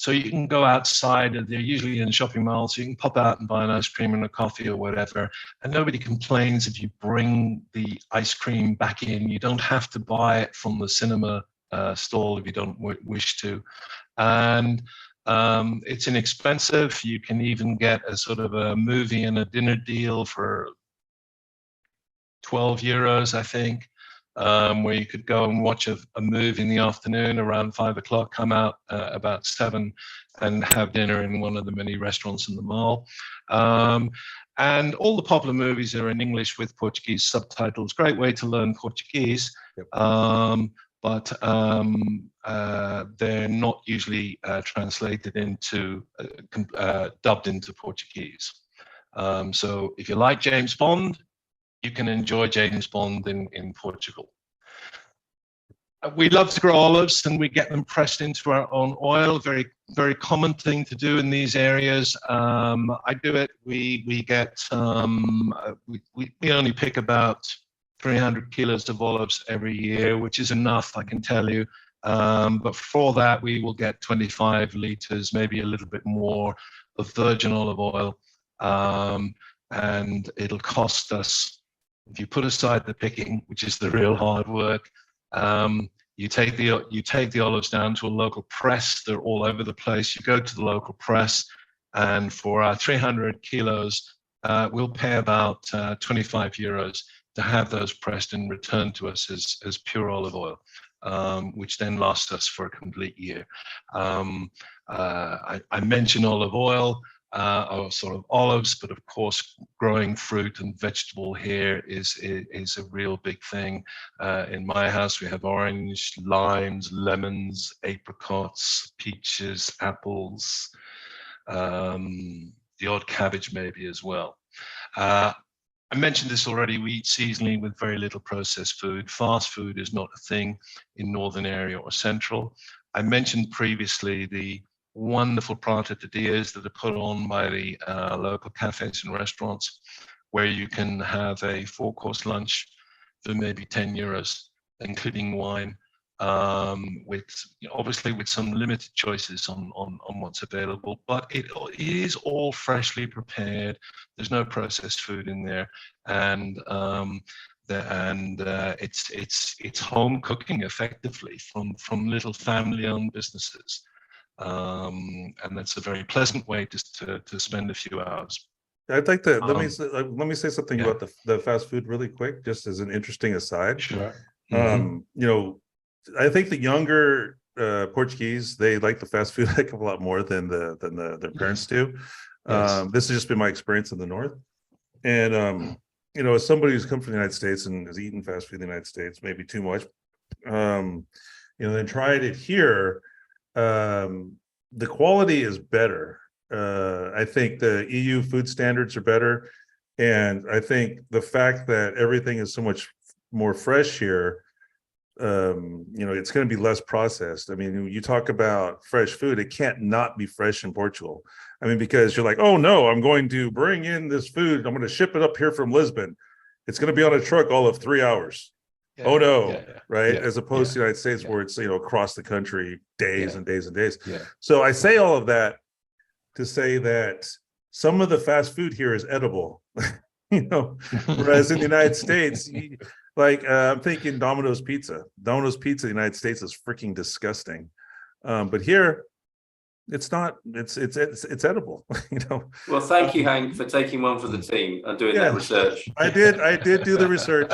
So you can go outside, and they're usually in shopping malls, so you can pop out and buy an ice cream and a coffee or whatever. And nobody complains if you bring the ice cream back in. You don't have to buy it from the cinema stall if you don't wish to. And it's inexpensive. You can even get a sort of a movie and a dinner deal for 12 euros, I think, where you could go and watch a movie in the afternoon around 5 o'clock, come out about 7 and have dinner in one of the many restaurants in the mall. And all the popular movies are in English with Portuguese subtitles. Great way to learn Portuguese. Yep. But they're not usually translated into, dubbed into Portuguese. So if you like James Bond, you can enjoy James Bond in Portugal. We love to grow olives, and we get them pressed into our own oil. Very, very common thing to do in these areas. I do it. We get we only pick about 300 kilos of olives every year, which is enough, I can tell you. But for that, we will get 25 liters, maybe a little bit more, of virgin olive oil, and it'll cost us. If you put aside the picking, which is the real hard work, you take the olives down to a local press. They're all over the place. You go to the local press, and for our 300 kilos, we'll pay about 25 euros to have those pressed and returned to us as pure olive oil, which then lasts us for a complete year. I mentioned olive oil. Or sort of olives, but of course, growing fruit and vegetable here is a real big thing. In my house, we have orange, limes, lemons, apricots, peaches, apples, the odd cabbage maybe as well. I mentioned this already. We eat seasonally with very little processed food. Fast food is not a thing in northern area or central. I mentioned previously the wonderful prato de dias that are put on by the local cafes and restaurants, where you can have a 4-course lunch for maybe 10 euros, including wine, with obviously with some limited choices on what's available, but it is all freshly prepared. There's no processed food in there, and it's home cooking effectively from little family-owned businesses. And that's a very pleasant way to spend a few hours. I'd like to let me say something yeah. about the fast food really quick, just as an interesting aside. Sure. I think the younger Portuguese, they like the fast food a heck of a lot more than their parents do. Yes. This has just been my experience in the north, and as somebody who's come from the United States and has eaten fast food in the United States, maybe too much, then tried it here. The quality is better. I think the EU food standards are better, and I think the fact that everything is so much more fresh here, it's going to be less processed. I mean, you talk about fresh food, it can't not be fresh in Portugal. I mean, because you're like, oh no, I'm going to bring in this food, I'm going to ship it up here from Lisbon. It's going to be on a truck all of 3 hours. Yeah, oh no, right? As opposed to the United States, where it's across the country, days and days and days. So I say all of that to say that some of the fast food here is edible, whereas in the United States, I'm thinking Domino's Pizza. Domino's Pizza in the United States is freaking disgusting, but here it's not. It's edible. Well, thank you, Hank, for taking one for the team and doing that research. I did do the research.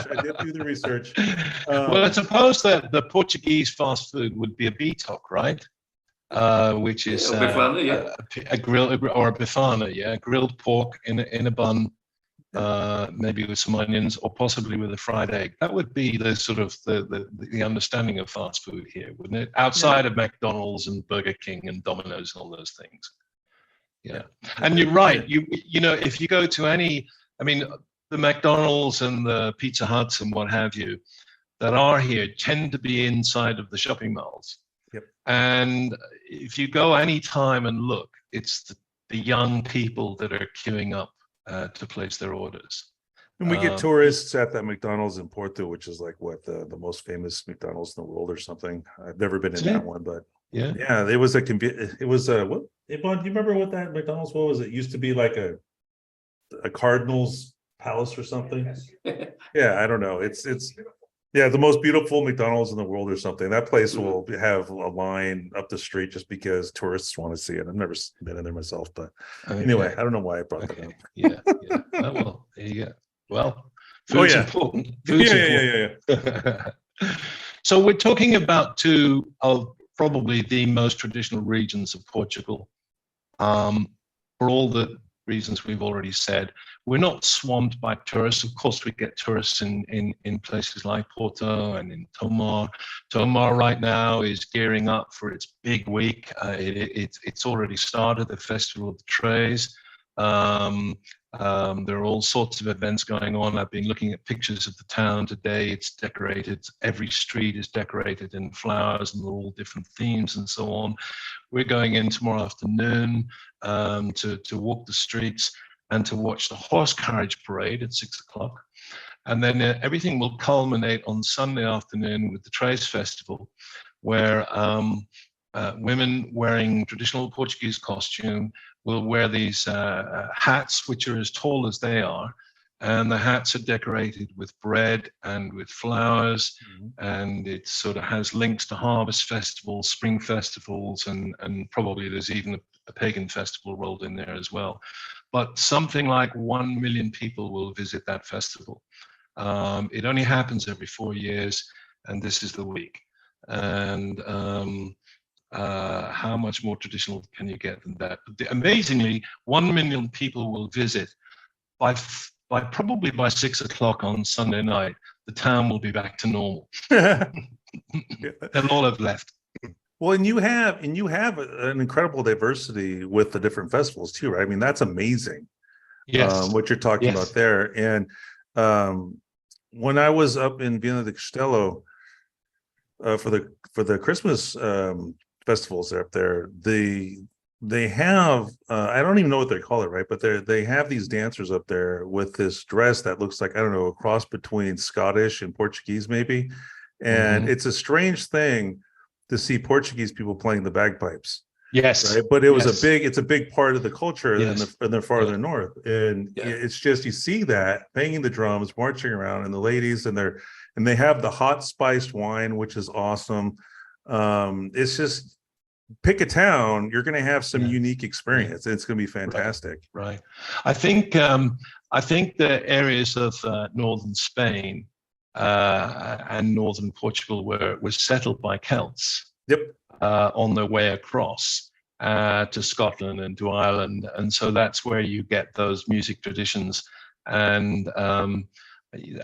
Well, I suppose that the Portuguese fast food would be a bitoque, right? Which is a grill or a bifana, grilled pork in a bun, maybe with some onions, or possibly with a fried egg. That would be the sort of the understanding of fast food here, wouldn't it? Outside of McDonald's and Burger King and Domino's and all those things. Yeah. And you're right. If you go to the McDonald's and the Pizza Huts and what have you that are here tend to be inside of the shopping malls. Yep. And if you go any time and look, it's the young people that are queuing up to place their orders. And we get tourists at that McDonald's in Porto, which is like the most famous McDonald's in the world or something. I've never been in that one, but Yeah. Yeah, it was it was a what? Yvonne, do you remember what that McDonald's was? It used to be like a Cardinals palace or something. Yeah, I don't know. It's yeah, the most beautiful McDonald's in the world or something. That place will have a line up the street just because tourists want to see it. I've never been in there myself, but anyway, I don't know why I brought that up. Yeah. Oh, well, there you go. Well, Oh food's yeah, important. yeah, Food's yeah. So we're talking about two of probably the most traditional regions of Portugal. For all the reasons we've already said, we're not swamped by tourists. Of course, we get tourists in places like Porto and in Tomar. Tomar right now is gearing up for its big week. It's already started, the Festival of the Trays. There are all sorts of events going on. I've been looking at pictures of the town today. It's decorated. Every street is decorated in flowers and all different themes and so on. We're going in tomorrow afternoon to walk the streets and to watch the horse carriage parade at 6 o'clock. And then everything will culminate on Sunday afternoon with the Trays Festival, where women wearing traditional Portuguese costume will wear these hats, which are as tall as they are. And the hats are decorated with bread and with flowers. And it sort of has links to harvest festivals, spring festivals, and probably there's even a pagan festival rolled in there as well. But something like 1 million people will visit that festival. It only happens every 4 years, and this is the week. And how much more traditional can you get than that? Amazingly, 1 million people will visit. Probably by 6 o'clock on Sunday night, the town will be back to normal. They'll all have left. Well, and you have an incredible diversity with the different festivals too, right? I mean, that's amazing. Yes. What you're talking about there. And when I was up in Viana do Castelo for the Christmas festivals up there, they have I don't even know what they call it, right? But they have these dancers up there with this dress that looks like, I don't know, a cross between Scottish and Portuguese maybe. And it's a strange thing to see Portuguese people playing the bagpipes. Yes. Right. But it's a big part of the culture in the farther north. And it's just, you see that banging the drums, marching around, and the ladies and they have the hot spiced wine, which is awesome. It's just, pick a town, you're going to have some unique experience. It's going to be fantastic. Right. I think the areas of northern Spain and northern Portugal were settled by Celts. Yep. On their way across to Scotland and to Ireland, and so that's where you get those music traditions. And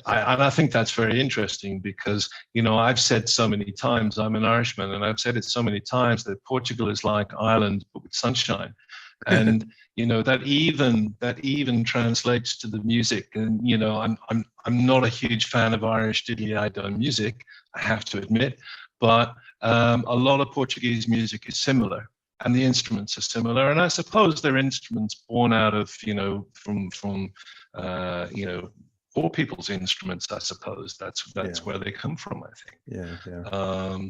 I think that's very interesting because, you know, I've said so many times, I'm an Irishman, and I've said it so many times that Portugal is like Ireland but with sunshine. And you know, that even translates to the music. And you know, I'm not a huge fan of Irish diddly-eye-do music, I have to admit, but a lot of Portuguese music is similar, and the instruments are similar. And I suppose they're instruments born out of, you know, from you know, poor people's instruments. I suppose that's where they come from, I think.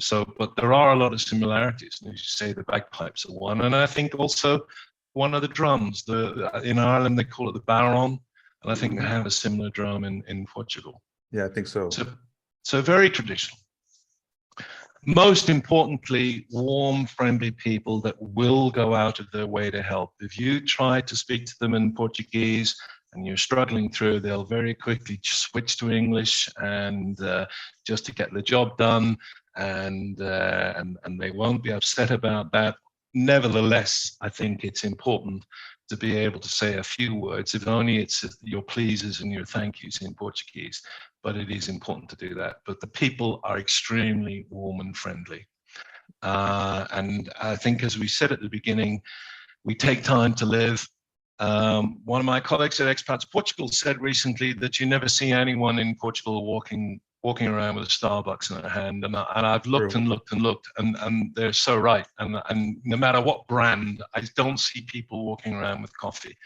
So, but there are a lot of similarities. And as you say, the bagpipes are one, and I think also one of the drums. In Ireland they call it the baron, and I think they have a similar drum in Portugal. Yeah, I think so. So very traditional. Most importantly, warm, friendly people that will go out of their way to help. If you try to speak to them in Portuguese and you're struggling through, they'll very quickly switch to English, and just to get the job done, and they won't be upset about that. Nevertheless, I think it's important to be able to say a few words, if only it's your pleases and your thank yous in Portuguese, but it is important to do that. But the people are extremely warm and friendly. And I think, as we said at the beginning, we take time to live. One of my colleagues at Expats Portugal said recently that you never see anyone in Portugal walking around with a Starbucks in their hand, and I've looked and looked and looked, and they're so right. And no matter what brand, I don't see people walking around with coffee.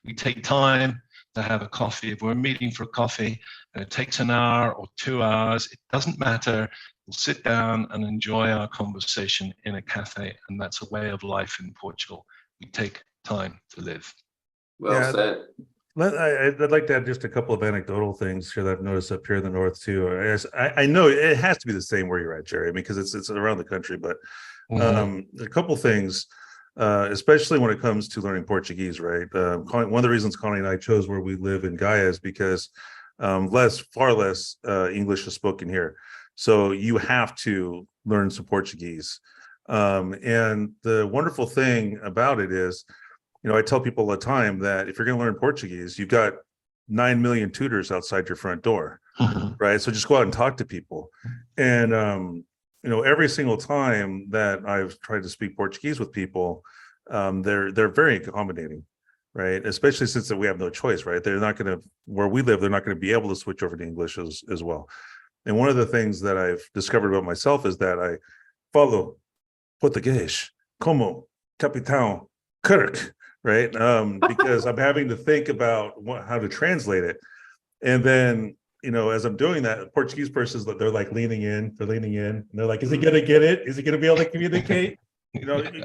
We take time to have a coffee. If we're meeting for coffee and it takes an hour or 2 hours, it doesn't matter. We'll sit down and enjoy our conversation in a cafe, and that's a way of life in Portugal. We take time to live. Well said. I'd like to add just a couple of anecdotal things here that I've noticed up here in the north too. I know it has to be the same where you're at, Jerry, because it's around the country. But a couple things, especially when it comes to learning Portuguese, right? One of the reasons Connie and I chose where we live in Gaia is because far less English is spoken here, so you have to learn some Portuguese. And the wonderful thing about it is, I tell people all the time that if you're going to learn Portuguese, you've got 9 million tutors outside your front door, right? So just go out and talk to people. And, every single time that I've tried to speak Portuguese with people, they're very accommodating, right? Especially since that we have no choice, right? They're not going to, where we live, they're not going to be able to switch over to English as well. And one of the things that I've discovered about myself is that I follow Português como Capitão Kirk, right? Because I'm having to think about how to translate it. And then, as I'm doing that, the Portuguese persons, they're like leaning in, and they're like, is he going to get it? Is he going to be able to communicate?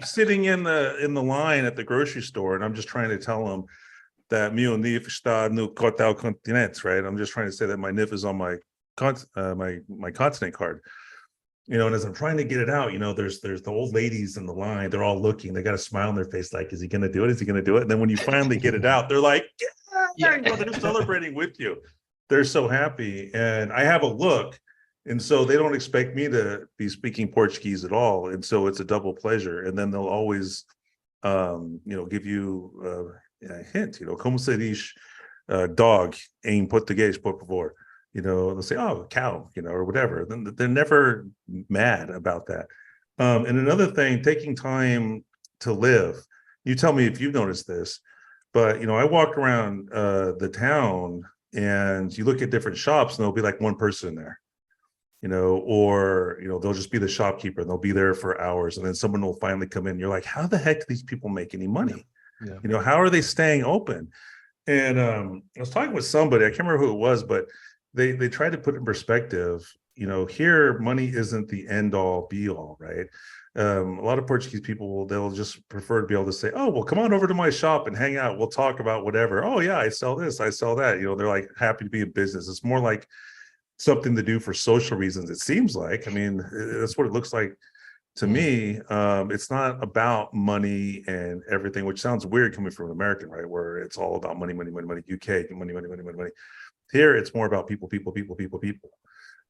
Sitting in the line at the grocery store, and I'm just trying to tell them that meu NIF está no Hotel Continente, right? I'm just trying to say that my NIF is on my continent card. And as I'm trying to get it out, there's the old ladies in the line. They're all looking. They got a smile on their face, like, is he going to do it? Is he going to do it? And then when you finally get it out, they're like, yeah. They're celebrating with you. They're so happy. And I have a look. And so they don't expect me to be speaking Portuguese at all. And so it's a double pleasure. And then they'll always, give you a hint, como se diz dog em português, por favor. They'll say, oh, cow, or whatever. Then they're never mad about that. And another thing, taking time to live. You tell me if you've noticed this, but, I walk around the town and you look at different shops and there'll be like one person there, or, they'll just be the shopkeeper and they'll be there for hours. And then someone will finally come in. You're like, how the heck do these people make any money? Yeah. How are they staying open? And I was talking with somebody, I can't remember who it was, but they try to put it in perspective. Here money isn't the end all be all, right? A lot of Portuguese people, they'll just prefer to be able to say, oh, well, come on over to my shop and hang out. We'll talk about whatever. Oh yeah, I sell this, I sell that. They're like happy to be in business. It's more like something to do for social reasons, it seems like. I mean, that's what it looks like to me. It's not about money and everything, which sounds weird coming from an American, right? Where it's all about money, UK, money. Here, it's more about people.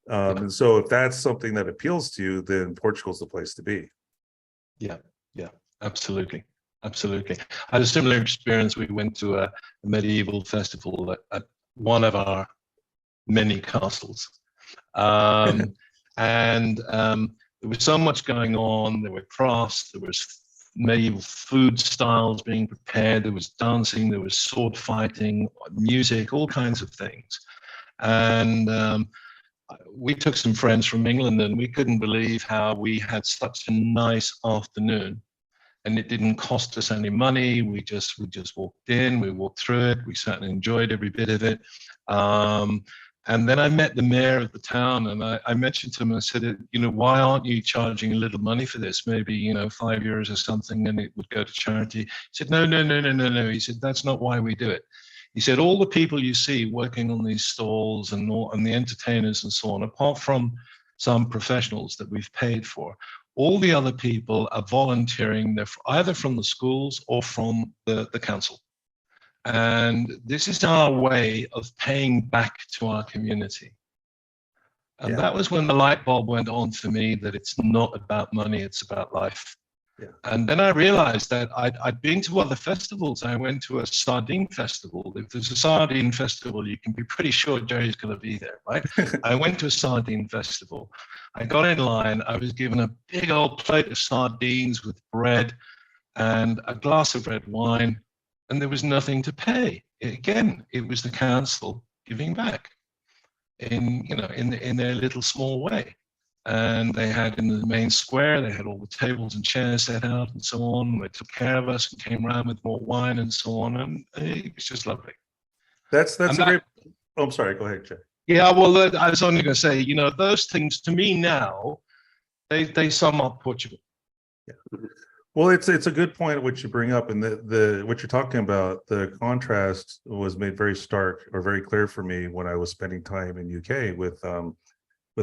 And so if that's something that appeals to you, then Portugal's the place to be. Yeah, absolutely. I had a similar experience. We went to a medieval festival at one of our many castles. And there was so much going on. There were crafts, there was medieval food styles being prepared, there was dancing, there was sword fighting, music, all kinds of things. And we took some friends from England and we couldn't believe how we had such a nice afternoon. And it didn't cost us any money. We just walked in, we walked through it, we certainly enjoyed every bit of it. And then I met the mayor of the town and I mentioned to him, I said, why aren't you charging a little money for this? Maybe, €5 or something, and it would go to charity. He said, no. He said, that's not why we do it. He said, all the people you see working on these stalls and the entertainers and so on, apart from some professionals that we've paid for, all the other people are volunteering. They're either from the schools or from the council. And this is our way of paying back to our community. And that was when the light bulb went on for me that it's not about money, it's about life. Yeah. And then I realized that I'd been to other festivals. I went to a sardine festival. If there's a sardine festival, you can be pretty sure Jerry's going to be there, right? I went to a sardine festival. I got in line. I was given a big old plate of sardines with bread and a glass of red wine. And there was nothing to pay. Again, it was the council giving back in their little small way. And they had in the main square, they had all the tables and chairs set out and so on. They took care of us and came around with more wine and so on. And it was just lovely. That's a great. Oh, I'm sorry. Go ahead, Jay. Yeah, well, I was only going to say, those things to me now, they sum up Portugal. Yeah. Well, it's a good point which you bring up, and the what you're talking about, the contrast was made very stark or very clear for me when I was spending time in UK with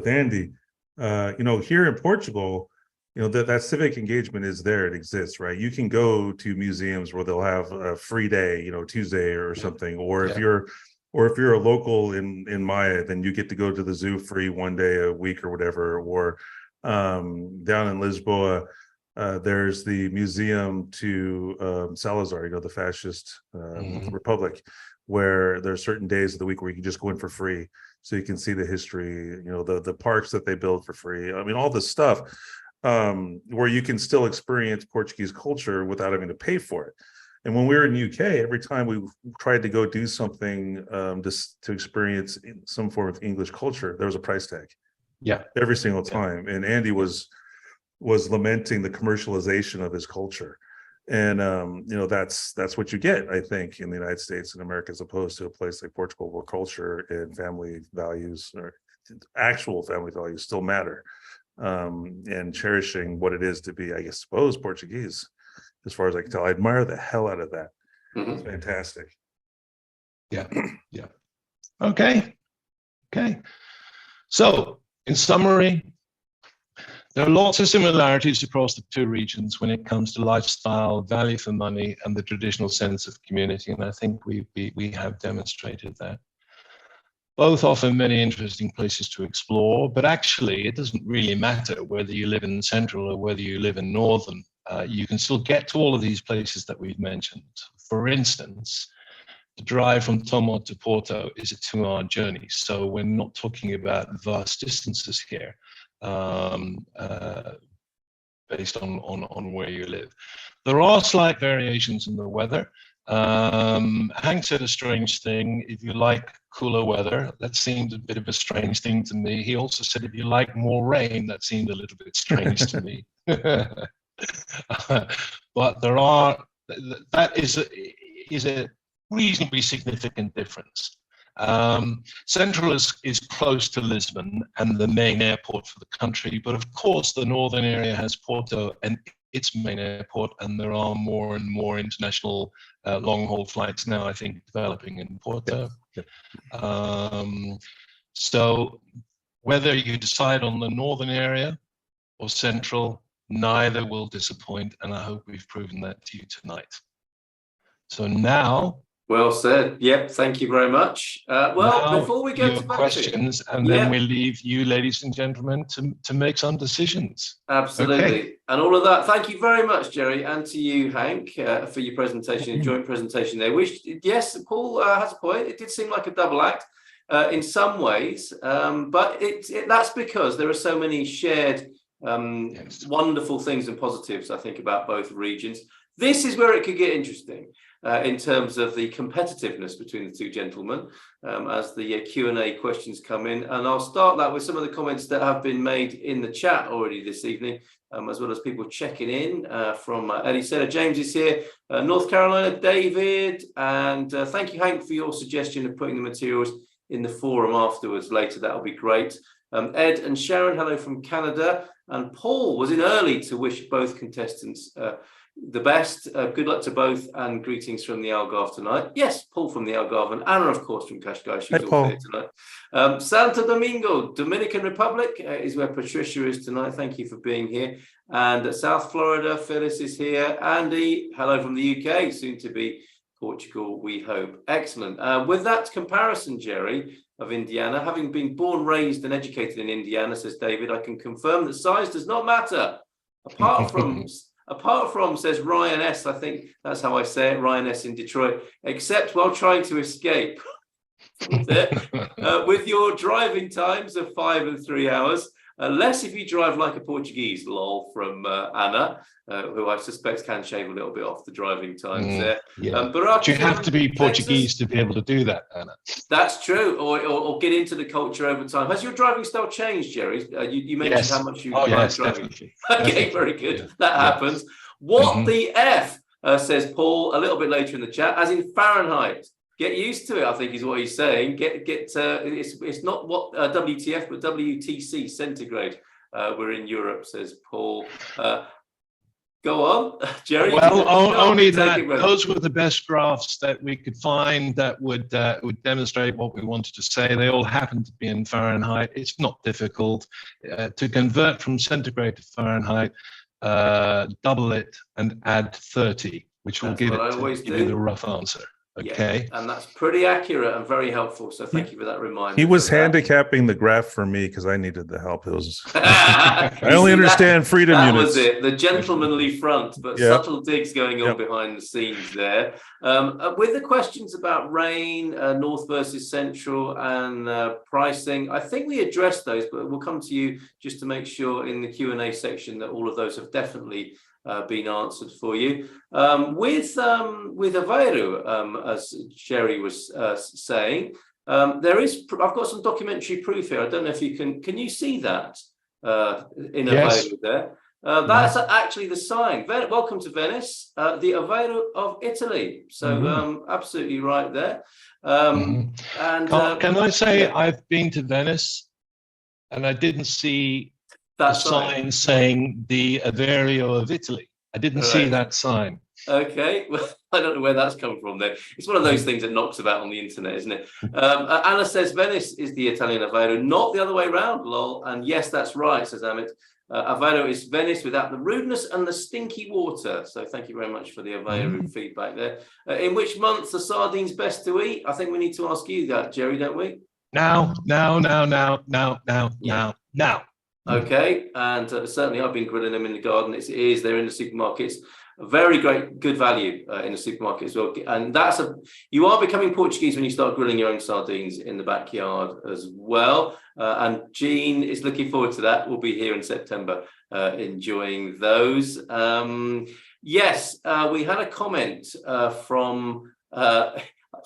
Andy. Here in Portugal, that civic engagement is there. It exists, right? You can go to museums where they'll have a free day, Tuesday or something, or if you're a local in Maya, then you get to go to the zoo free one day a week or whatever. Or down in Lisboa, there's the museum to Salazar, the fascist republic, where there are certain days of the week where you can just go in for free, so you can see the history, the parks that they build for free. I mean, all this stuff where you can still experience Portuguese culture without having to pay for it. And when we were in the UK, every time we tried to go do something to experience some form of English culture, there was a price tag. Yeah, every single time. And Andy was lamenting the commercialization of his culture, and that's what you get, I think, in the United States and America, as opposed to a place like Portugal, where culture and family values, or actual family values, still matter, and cherishing what it is to be, I suppose, Portuguese. As far as I can tell, I admire the hell out of that. It's fantastic. Yeah. Okay. So, in summary, there are lots of similarities across the two regions when it comes to lifestyle, value for money, and the traditional sense of community. And I think we have demonstrated that. Both offer many interesting places to explore, but actually it doesn't really matter whether you live in central or whether you live in northern. You can still get to all of these places that we've mentioned. For instance, the drive from Tomo to Porto is a 2-hour journey. So we're not talking about vast distances here. Based on where you live. There are slight variations in the weather. Hank said a strange thing: if you like cooler weather. That seemed a bit of a strange thing to me. He also said if you like more rain, that seemed a little bit strange to me. But that is a reasonably significant difference. Central is close to Lisbon and the main airport for the country, but of course the northern area has Porto and its main airport, and there are more and more international long-haul flights now, I think, developing in Porto. So whether you decide on the northern area or central, neither will disappoint, and I hope we've proven that to you tonight. So now, well said. Yep. Thank you very much. Well, before we go to questions, and then we leave you, ladies and gentlemen, to make some decisions. Absolutely. Okay. And all of that. Thank you very much, Jerry, and to you, Hank, for your presentation, joint presentation there. Yes, Paul has a point. It did seem like a double act in some ways, but that's because there are so many shared wonderful things and positives, I think, about both regions. This is where it could get interesting. In terms of the competitiveness between the two gentlemen, as the Q&A questions come in. And I'll start that with some of the comments that have been made in the chat already this evening, as well as people checking in from Eddie Setter. James is here, North Carolina, David, and thank you, Hank, for your suggestion of putting the materials in the forum afterwards later. That'll be great. Ed and Sharon, hello from Canada. And Paul was in early to wish both contestants the best. Good luck to both, and greetings from the Algarve tonight. Yes, Paul from the Algarve, and Anna, of course, from Cascais. She's all here tonight. Santo Domingo, Dominican Republic, is where Patricia is tonight. Thank you for being here. And South Florida, Phyllis is here. Andy, hello from the UK, soon to be Portugal, we hope. Excellent. With that comparison, Jerry, of Indiana, having been born, raised, and educated in Indiana, says David, I can confirm that size does not matter. Apart from, says Ryan S., I think that's how I say it, Ryan S. in Detroit, except while trying to escape. With your driving times of 5 and 3 hours, less if you drive like a Portuguese, lol, from Anna, who I suspect can shave a little bit off the driving times there. Yeah. But you have to be Portuguese to be able to do that, Anna. That's true, or get into the culture over time. Has your driving style changed, Jerry? You mentioned how much you like driving. Definitely. Okay, very good. Yeah. That happens. What the F, says Paul, a little bit later in the chat, as in Fahrenheit. Get used to it, I think, is what he's saying. It's not what WTF, but WTC centigrade. We're in Europe, says Paul. Go on, Jerry. Well, only that those were the best graphs that we could find that would demonstrate what we wanted to say. They all happen to be in Fahrenheit. It's not difficult to convert from centigrade to Fahrenheit. Double it and add 30, which will give you the rough answer. Okay. Yeah, and that's pretty accurate and very helpful. So thank you for that reminder. He was handicapping the graph for me because I needed the help. It was I only understand freedom units. That was it. The gentlemanly front, but subtle digs going on behind the scenes there. With the questions about rain, north versus central, and pricing, I think we addressed those, but we'll come to you just to make sure in the Q&A section that all of those have definitely been answered for you. With Aveiro, as Jerry was saying, I've got some documentary proof here. I don't know if you can you see that in Aveiro there? That's actually the sign. Welcome to Venice, the Aveiro of Italy. So absolutely right there. And can I say I've been to Venice and I didn't see the sign saying the Aveiro of Italy. I didn't see that sign. Okay, well, I don't know where that's come from then. It's one of those things that knocks about on the internet, isn't it? Anna says Venice is the Italian Aveiro, not the other way around, lol. And yes, that's right, says Amit. Aveiro is Venice without the rudeness and the stinky water. So thank you very much for the Aveiro feedback there. In which month are sardines best to eat? I think we need to ask you that, Jerry, don't we? Now. Okay, and certainly I've been grilling them in the garden. They're in the supermarkets. Very good value in the supermarket as well. And you are becoming Portuguese when you start grilling your own sardines in the backyard as well. And Jean is looking forward to that. We'll be here in September enjoying those. Yes, we had a comment from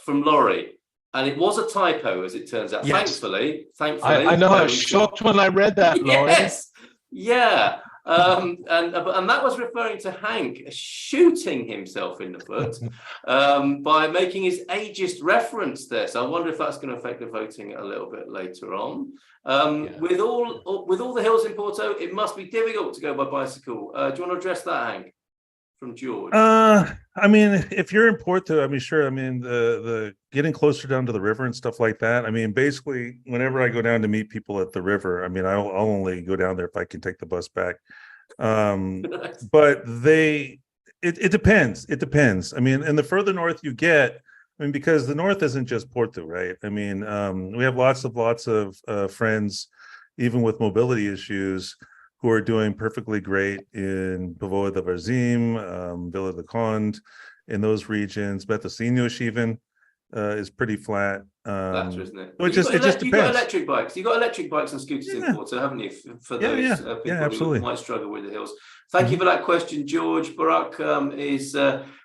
Laurie. And it was a typo, as it turns out. Yes. Thankfully. I know. I was shocked when I read that, Laurie. Yes. Yeah. And that was referring to Hank shooting himself in the foot by making his ageist reference there. So I wonder if that's going to affect the voting a little bit later on. With all the hills in Porto, it must be difficult to go by bicycle. Do you want to address that, Hank? From George. I mean, if you're in Porto, I mean, sure. I mean, the getting closer down to the river and stuff like that. I mean, basically, whenever I go down to meet people at the river, I mean, I'll only go down there if I can take the bus back. But it depends. It depends. I mean, and the further north you get, I mean, because the north isn't just Porto, right? I mean, we have lots of friends, even with mobility issues, who are doing perfectly great in Póvoa de Varzim, Vila do Conde, in those regions. Matosinhos even is pretty flat. Better, isn't it? It just depends. You've got electric bikes. You've got electric bikes and scooters in Porto, haven't you? For those people who might struggle with the hills. Thank you for that question, George. Barak is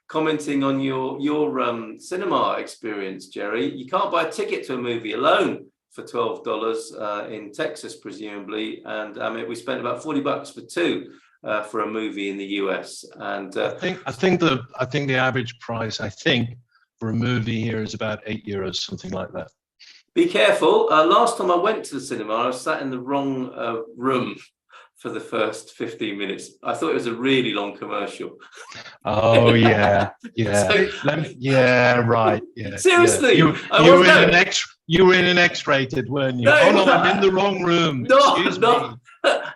commenting on your cinema experience, Jerry. You can't buy a ticket to a movie alone for $12 in Texas, presumably, and we spent about $40 for two for a movie in the US. And I think the average price for a movie here is about €8, something like that. Be careful. Last time I went to the cinema, I was sat in the wrong room for the first 15 minutes. I thought it was a really long commercial. Oh yeah. Right. Yeah. Seriously, you were in an X-rated, weren't you? No, I'm in the wrong room. Excuse me.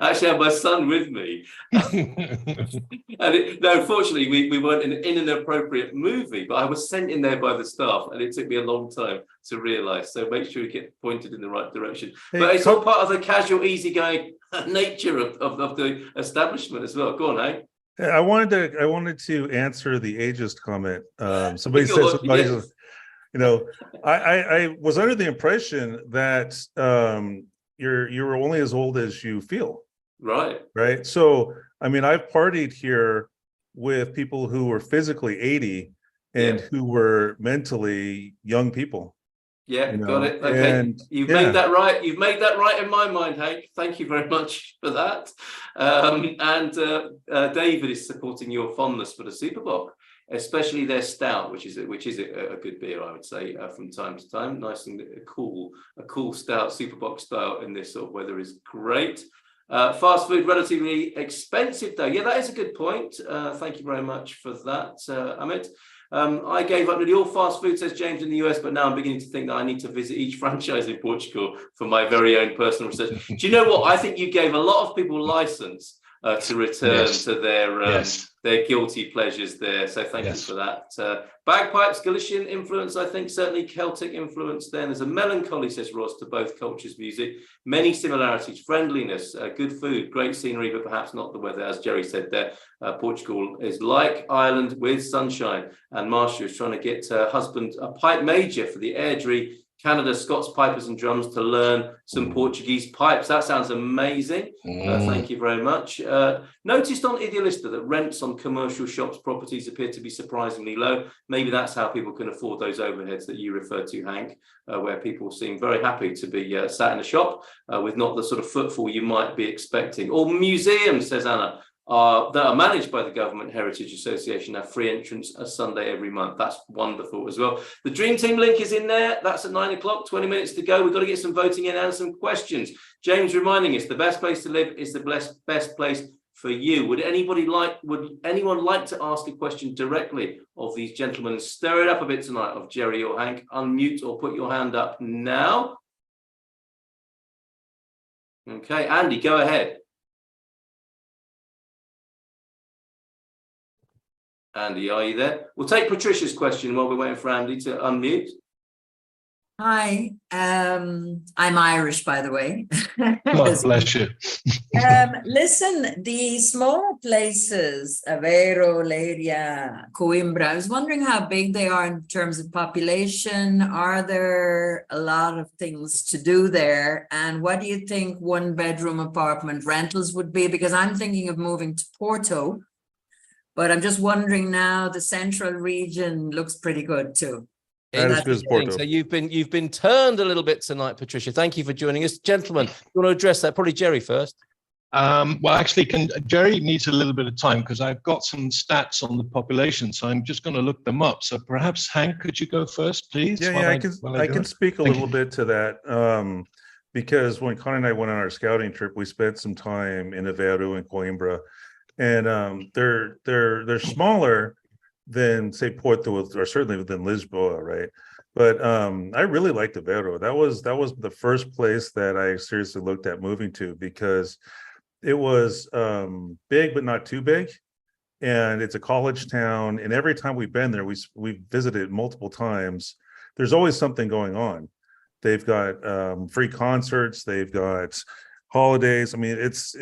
Actually, I had my son with me. Unfortunately, we weren't in an appropriate movie, but I was sent in there by the staff, and it took me a long time to realise. So make sure you get pointed in the right direction. But it's all part of the casual, easygoing nature of the establishment as well. Go on, Hank. I wanted to answer the ageist comment. Somebody said, you know, I was under the impression that you're only as old as you feel. Right. So, I mean, I've partied here with people who were physically 80 and who were mentally young people. Yeah, you know, got it. Okay, and you've made that right. You've made that right in my mind, Hank. Thank you very much for that. David is supporting your fondness for the Superbock, especially their stout, which is a good beer, I would say, from time to time. Nice and a cool stout, Superbock style in this sort of weather is great. Fast food relatively expensive though. Yeah, that is a good point. Thank you very much for that, Amit. I gave up nearly all fast food, says James, in the US, but now I'm beginning to think that I need to visit each franchise in Portugal for my very own personal research. Do you know what? I think you gave a lot of people license to return to their guilty pleasures there. So thank you for that. Bagpipes, Galician influence, I think, certainly Celtic influence there. And there's a melancholy, says Ross, to both cultures' music. Many similarities, friendliness, good food, great scenery, but perhaps not the weather. As Jerry said there, Portugal is like Ireland with sunshine. And Marcia is trying to get her husband a pipe major for the Airdrie Canada Scots Pipers and Drums to learn some Portuguese pipes. That sounds amazing. Thank you very much. Noticed on Idealista that rents on commercial shops properties appear to be surprisingly low. Maybe that's how people can afford those overheads that you referred to, Hank, where people seem very happy to be sat in a shop with not the sort of footfall you might be expecting. Or museums, says Anna, that are managed by the Government Heritage Association have free entrance a Sunday every month. That's wonderful as well. The Dream Team link is in there. That's at 9 o'clock, 20 minutes to go. We've got to get some voting in and some questions. James reminding us the best place to live is the best place for you. Would anyone like to ask a question directly of these gentlemen? Stir it up a bit tonight of Jerry or Hank. Unmute or put your hand up now. Okay, Andy, go ahead. Andy, are you there? We'll take Patricia's question while we're waiting for Andy to unmute. Hi, I'm Irish, by the way. God bless you. Listen, the smaller places, Aveiro, Leiria, Coimbra, I was wondering how big they are in terms of population. Are there a lot of things to do there? And what do you think one-bedroom apartment rentals would be? Because I'm thinking of moving to Porto. But I'm just wondering now, the central region looks pretty good too. So you've been turned a little bit tonight, Patricia. Thank you for joining us. Gentlemen, you want to address that? Probably Jerry first. Well, actually, Jerry needs a little bit of time because I've got some stats on the population, so I'm just going to look them up. So perhaps, Hank, could you go first, please? Yeah, I can speak a little bit to that because when Connie and I went on our scouting trip, we spent some time in Aveiro and Coimbra. And they're smaller than, say, Porto, or certainly than Lisboa, right? But I really liked Aveiro. That was the first place that I seriously looked at moving to because it was big but not too big, and it's a college town. And every time we've been there, we visited multiple times. There's always something going on. They've got free concerts. They've got holidays. I mean, it's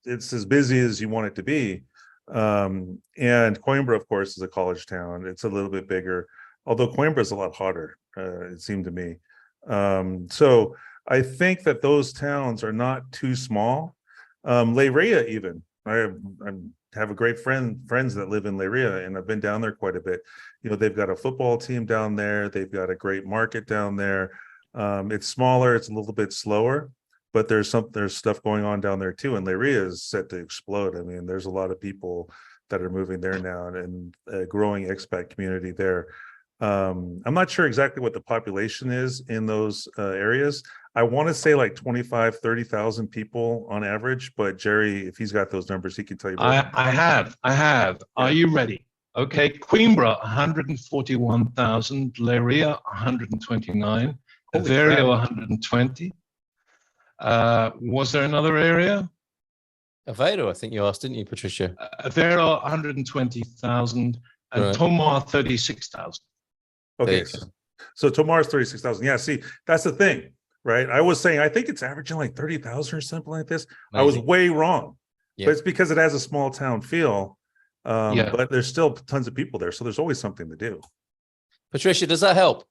as busy as you want it to be. And Coimbra, of course, is a college town. It's a little bit bigger, although Coimbra is a lot hotter, it seemed to me. So I think that those towns are not too small. Leiria, even. I have a great friends that live in Leiria, and I've been down there quite a bit. You know, they've got a football team down there. They've got a great market down there. It's smaller. It's a little bit slower. But there's stuff going on down there too, and Leiria is set to explode. I mean, there's a lot of people that are moving there now, and a growing expat community there. I'm not sure exactly what the population is in those areas. I want to say like 30,000 people on average, but Jerry, if he's got those numbers, he can tell you. I have. Yeah. Are you ready? Okay, Coimbra, 141,000, Leiria, 129, Aveiro, 120. Was there another area? Aveiro, I think you asked, didn't you, Patricia? Aveiro, 120,000, and right. Tomar, 36,000. Okay, so Tomar's 36,000. Yeah, see, that's the thing, right? I was saying, I think it's averaging like 30,000 or something like this. Amazing. I was way wrong, but it's because it has a small town feel. But there's still tons of people there, so there's always something to do. Patricia, does that help?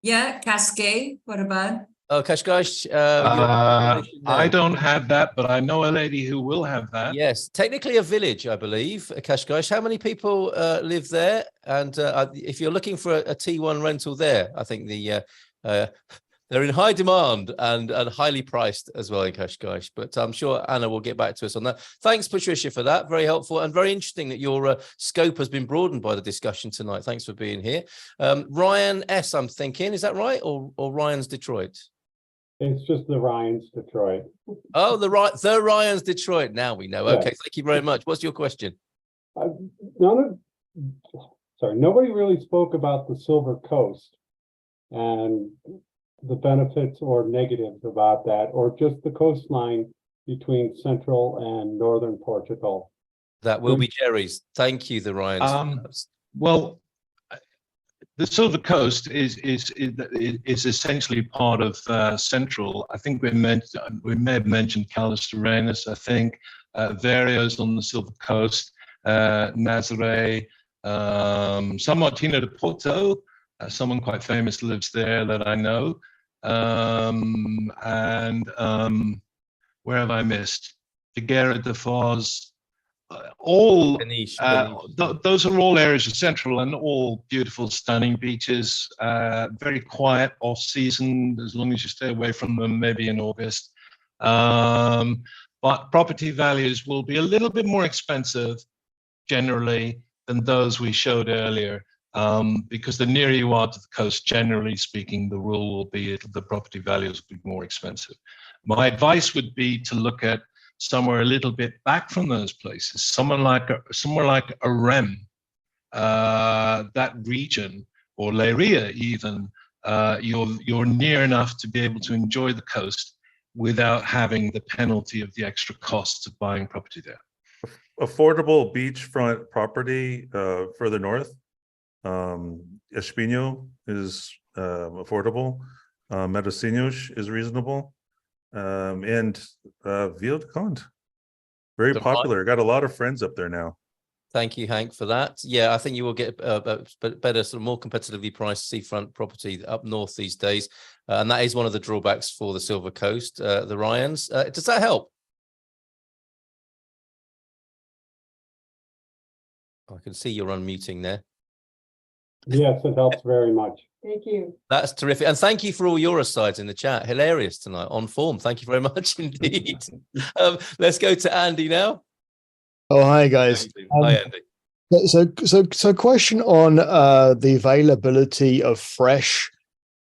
Yeah, Cascais, what about? Oh, Cascais. I don't have that, but I know a lady who will have that. Yes, technically a village, I believe, Cascais. How many people live there? And if you're looking for a T1 rental there, I think the they're in high demand and highly priced as well in Cascais. But I'm sure Anna will get back to us on that. Thanks, Patricia, for that. Very helpful and very interesting that your scope has been broadened by the discussion tonight. Thanks for being here. Ryan S, I'm thinking, is that right? Or Ryan's Detroit? It's just the Ryan's Detroit. Oh, the Ryan's Detroit. Now we know. Okay, thank you very much. What's your question? Nobody really spoke about the Silver Coast and the benefits or negatives about that, or just the coastline between central and northern Portugal. That will be Jerry's. Thank you, the Ryans. Well, the Silver Coast is essentially part of Central. I think we may have mentioned Caldas de Renas. I think Vario's on the Silver Coast, Nazaré, San Martino de Porto. Someone quite famous lives there that I know. Where have I missed? Figueira de Foz. Those are all areas of Central and all beautiful, stunning beaches, very quiet off season, as long as you stay away from them, maybe in August. But property values will be a little bit more expensive generally than those we showed earlier, because the nearer you are to the coast, generally speaking, the rule will be the property values will be more expensive. My advice would be to look at somewhere a little bit back from those places, somewhere like Arem, that region, or Leiria even. You're near enough to be able to enjoy the coast without having the penalty of the extra costs of buying property there. Affordable beachfront property further north. Espinho is affordable. Matosinhos is reasonable. And Vila de Conde, very popular. Got a lot of friends up there now. Thank you, Hank, for that. Yeah, I think you will get better, sort of more competitively priced seafront property up north these days. And that is one of the drawbacks for the Silver Coast, the Ryans. Does that help? I can see you're unmuting there. Yes, it helps very much. Thank you. That's terrific. And thank you for all your asides in the chat. Hilarious tonight, on form. Thank you very much indeed. Let's go to Andy now. Oh, hi guys. Hi, Andy. So question on the availability of fresh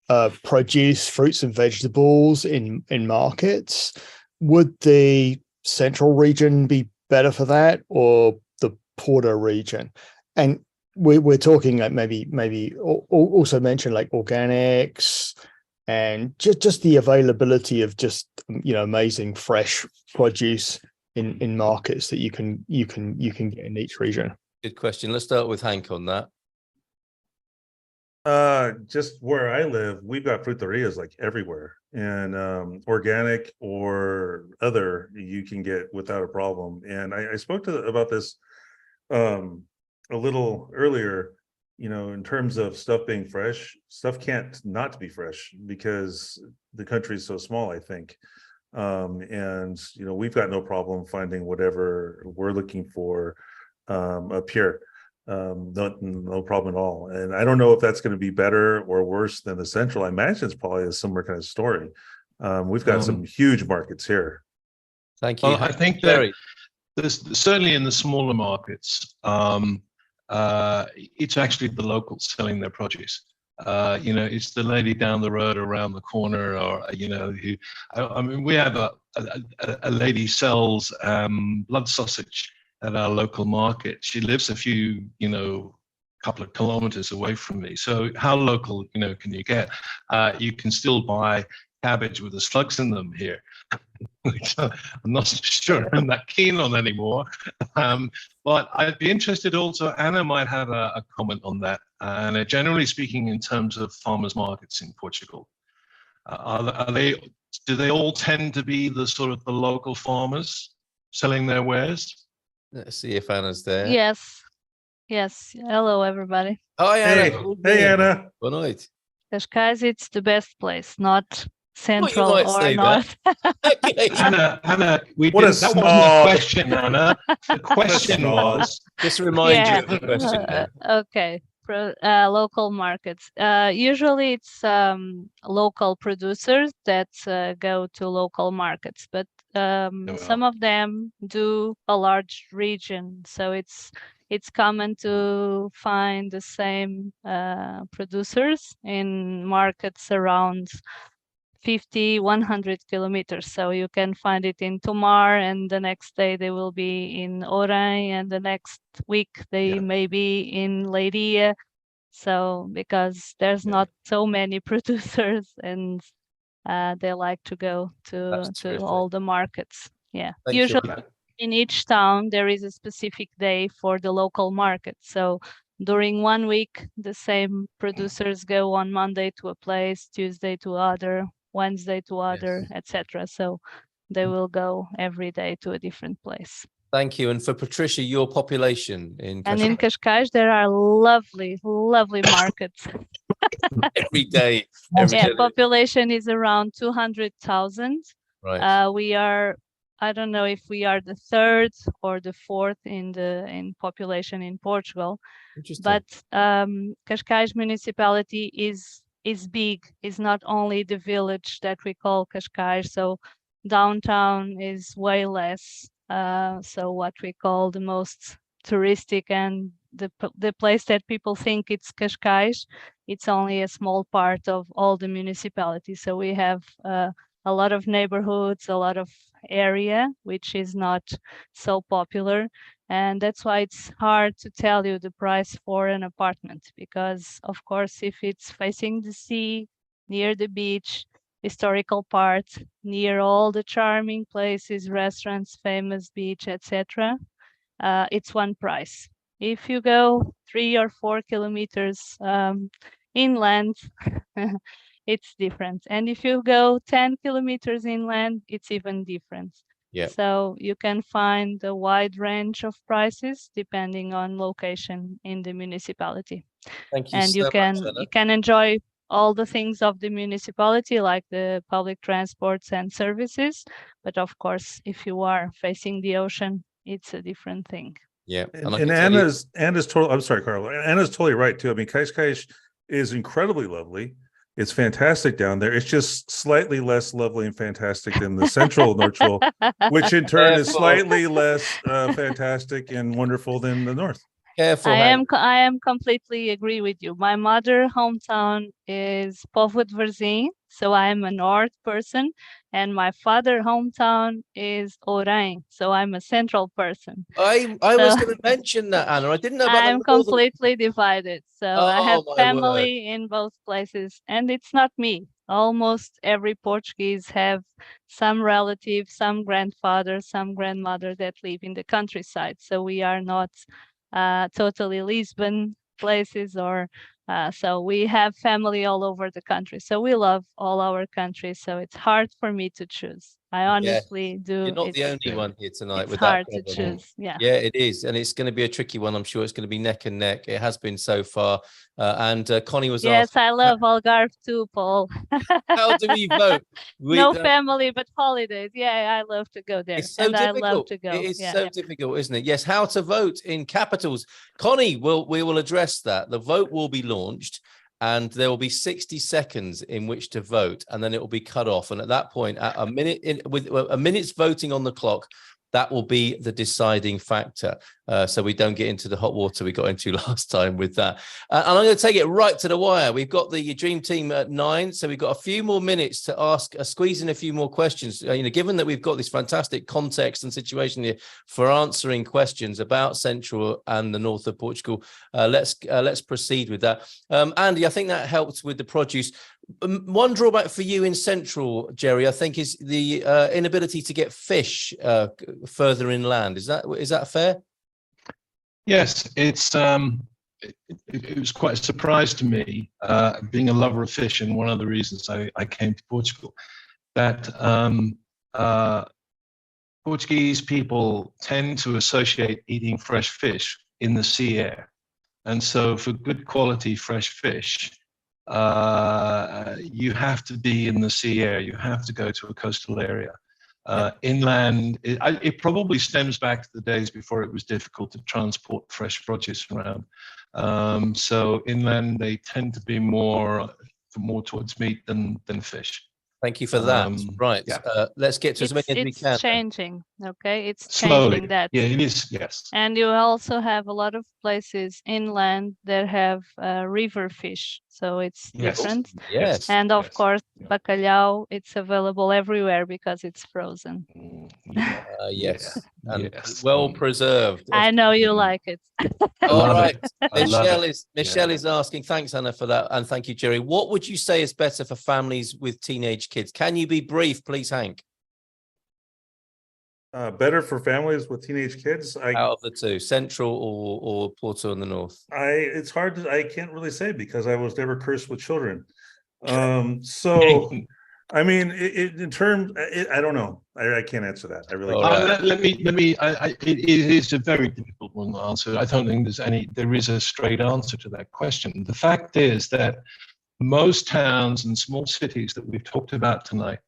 produce, fruits and vegetables in markets. Would the central region be better for that, or the Porto region? And we're talking like maybe also mention like organics and just the availability of just amazing fresh produce in markets that you can get in each region. Good question. Let's start with Hank on that. Just where I live, we've got fruterias like everywhere, and organic or other you can get without a problem. And I spoke about this a little earlier, in terms of stuff being fresh. Stuff can't not be fresh because the country is so small, I think. And we've got no problem finding whatever we're looking for up here. No problem at all. And I don't know if that's going to be better or worse than the central. I imagine it's probably a similar kind of story. We've got some huge markets here. Thank you. Well, I think that there's certainly in the smaller markets, it's actually the locals selling their produce. It's the lady down the road, around the corner, or who. I mean, we have a lady sells blood sausage at our local market. She lives a few, couple of kilometers away from me. So how local, can you get? You can still buy cabbage with the slugs in them here, which I'm not sure I'm that keen on anymore. But I'd be interested also, Anna might have a comment on that. And generally speaking, in terms of farmers markets in Portugal, do they all tend to be the sort of the local farmers selling their wares? Let's see if Anna's there. Yes. Hello, everybody. Hi, Anna. Hey, Anna. Good night. Cascais, it's the best place, not central might or say north. Okay. Anna, that What a wasn't snob. the question, Anna. The question was, Just remind you of the question. Okay. local markets. Usually it's local producers that go to local markets, but some of them do a large region. So it's common to find the same producers in markets around 50, 100 kilometers. So you can find it in Tomar, and the next day they will be in Oran, and the next week they may be in Leiria. So because there's not so many producers, and they like to go to all the markets. Yeah. Thank Usually you. in each town there is a specific day for the local market. So during 1 week, the same producers go on Monday to a place, Tuesday to other, Wednesday to other, etc. So they will go every day to a different place. Thank you. And for Patricia, your population in Cascais? And in Cascais, there are lovely, lovely markets. Every day. Population is around 200,000. Right. We are, I don't know if we are the third or the fourth in population in Portugal. But Cascais municipality is big. It's not only the village that we call Cascais. So downtown is way less. So what we call the most touristic and the place that people think it's Cascais, it's only a small part of all the municipalities. So we have a lot of neighborhoods, a lot of area, which is not so popular. And that's why it's hard to tell you the price for an apartment, because of course, if it's facing the sea, near the beach, historical parts, near all the charming places, restaurants, famous beach, etc., it's one price. If you go 3 or 4 kilometers inland, it's different. And if you go 10 kilometers inland, it's even different. Yeah. So you can find a wide range of prices depending on location in the municipality. Thank you. And so you much, can enjoy all the things of the municipality, like the public transports and services. But of course, if you are facing the ocean, it's a different thing. Yeah. And Anna's totally, I'm sorry, Carla. Anna's totally right too. I mean, Cascais is incredibly lovely. It's fantastic down there. It's just slightly less lovely and fantastic than the central North Shore, which in turn is slightly less fantastic and wonderful than the north. Careful. I am completely agree with you. My mother hometown is Povo de Varzim, so I am a north person, and my father hometown is Oran, so I'm a central person. I was going to mention that, Anna. I didn't know about I'm completely divided. So I have family in both places, and it's not me. Almost every Portuguese have some relative, some grandfather, some grandmother that live in the countryside. So we are not totally Lisbon places, or so we have family all over the country. So we love all our countries. So it's hard for me to choose. I honestly do. You're not the only one here tonight with that. It's hard to choose. Yeah. Yeah, it is. And it's going to be a tricky one. I'm sure it's going to be neck and neck. It has been so far. And Connie was Yes, I love Algarve too, Paul. How do we vote? No family, but holidays. Yeah, I love to go there. It's so difficult. I love to go. It is so difficult, isn't it? Yes, how to vote in capitals. Connie, we will address that. The vote will be launched, and there will be 60 seconds in which to vote, and then it will be cut off. And at that point, at with a minute's voting on the clock, that will be the deciding factor. So we don't get into the hot water we got into last time with that. And I'm going to take it right to the wire. We've got the dream team at 9, so we've got a few more minutes to ask, squeeze in a few more questions. Given that we've got this fantastic context and situation here for answering questions about Central and the north of Portugal, let's proceed with that. Andy, I think that helped with the produce. One drawback for you in Central, Jerry, I think, is the inability to get fish further inland. Is that fair? Yes, it was quite a surprise to me, being a lover of fish, and one of the reasons I came to Portugal, that Portuguese people tend to associate eating fresh fish in the sea air. And so for good quality fresh fish, you have to be in the sea air. You have to go to a coastal area. Inland, it probably stems back to the days before it was difficult to transport fresh produce around. So inland, they tend to be more towards meat than fish. Thank you for that. Right. Yeah. Let's get to as many as we can. It's changing. Okay. It's Slowly. changing that. Yeah, it is. Yes. And you also have a lot of places inland that have river fish. So it's Yes. different. Yes. And of Yes. course, Yeah. bacalhau, it's available everywhere because it's frozen. Yeah. Yes. Yeah. And Yes. well preserved. I know you like it. All love right. it. I love it. Michelle Yeah. is asking, thanks, Anna, for that. And thank you, Jerry. What would you say is better for families with teenage kids? Can you be brief, please, Hank? Better for families with teenage kids. Out of the two, Central or Porto in the north? It's hard to, I can't really say because I was never cursed with children. So I mean, in terms, I don't know. I can't answer that. I really can't. Let me. It is a very difficult one to answer. I don't think there is a straight answer to that question. The fact is that most towns and small cities that we've talked about tonight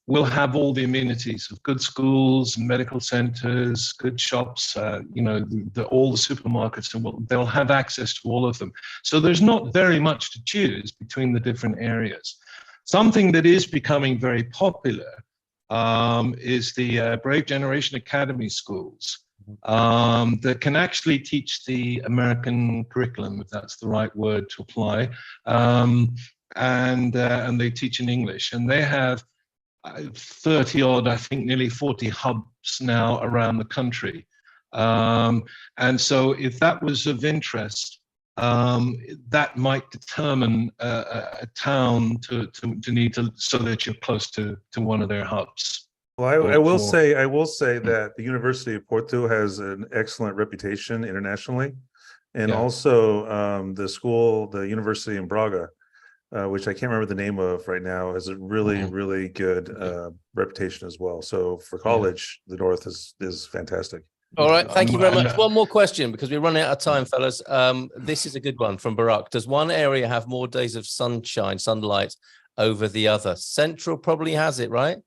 will have all the amenities of good schools, medical centers, good shops, all the supermarkets, and they'll have access to all of them. So there's not very much to choose between the different areas. Something that is becoming very popular is the Brave Generation Academy schools that can actually teach the American curriculum, if that's the right word to apply, and they teach in English, and they have 30 odd, I think nearly 40 hubs now around the country. And so if that was of interest, that might determine a town to need to, so that you're close to one of their hubs. Well, I will say that the University of Porto has an excellent reputation internationally, and also the University in Braga, which I can't remember the name of right now, has a really good reputation as well. So for college, the North is fantastic. All right, thank you very much. One more question, because we're running out of time, fellas. This is a good one from Barack. Does one area have more days of sunlight over the other? Central probably has it, right?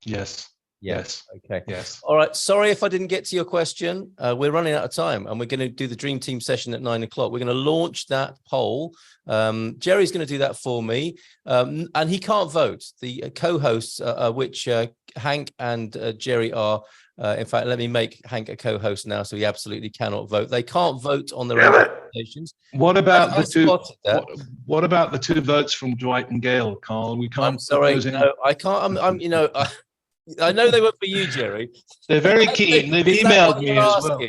Yes. Yes. Okay. Yes. All right. Sorry if I didn't get to your question. We're running out of time, and we're going to do the Dream Team session at 9 o'clock. We're going to launch that poll. Jerry's going to do that for me, and he can't vote. The co-hosts, which Hank and Jerry are. In fact, let me make Hank a co-host now, so he absolutely cannot vote. They can't vote on their own presentations. What about the two? What about the two votes from Dwight and Gail, Carl? We can't. I'm sorry. No, I can't. I know they were for you, Jerry. They're very keen. They've emailed me as well.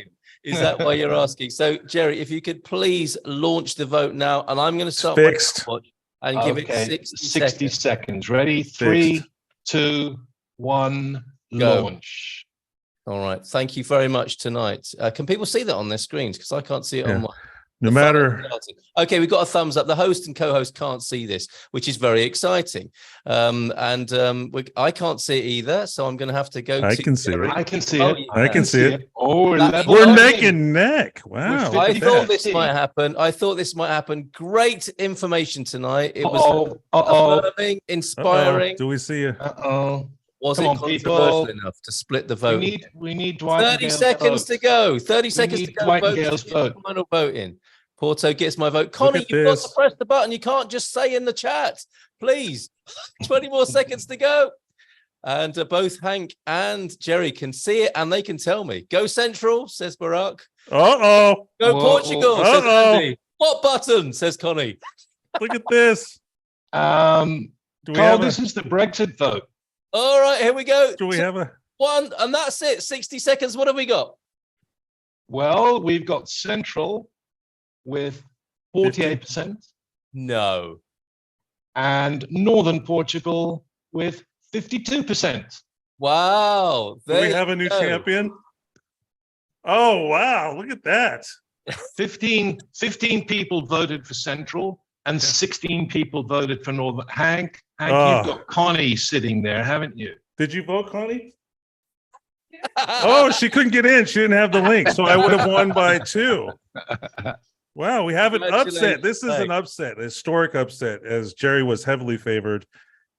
Is that why you're asking? So, Jerry, if you could please launch the vote now, and I'm going to start and give it 60 seconds. Ready? 3, 2, 1, launch. All right. Thank you very much tonight. Can people see that on their screens? Because I can't see it on my. No matter. Okay, we've got a thumbs up. The host and co-host can't see this, which is very exciting. I can't see it either, so I'm going to have to go. I can see it. I can see it. I can see it. Oh, we're neck and neck. Wow. I thought this might happen. Great information tonight. It was affirming, inspiring. Do we see you? Was it controversial enough to split the vote? We need Dwight 30 seconds to go. 30 seconds to go. Dwight and Gail's vote. Final vote in. Porto gets my vote. Connie, you've got to press the button. You can't just say in the chat, please. 20 more seconds to go. And both Hank and Jerry can see it, and they can tell me. Go Central, says Barack. Go Portugal, says Andy. What button, says Connie. Look at this. Carl, this is the Brexit vote. All right, here we go. Do we have a one? And that's it. 60 seconds. What have we got? Well, we've got Central with 48%. No. And Northern Portugal with 52%. Wow. Do we have a new champion? Oh, wow. Look at that. 15 people voted for Central and 16 people voted for Northern. Hank, you've got Connie sitting there, haven't you? Did you vote, Connie? Oh, she couldn't get in. She didn't have the link, so I would have won by 2. Wow, we have an upset. This is an upset, a historic upset, as Jerry was heavily favored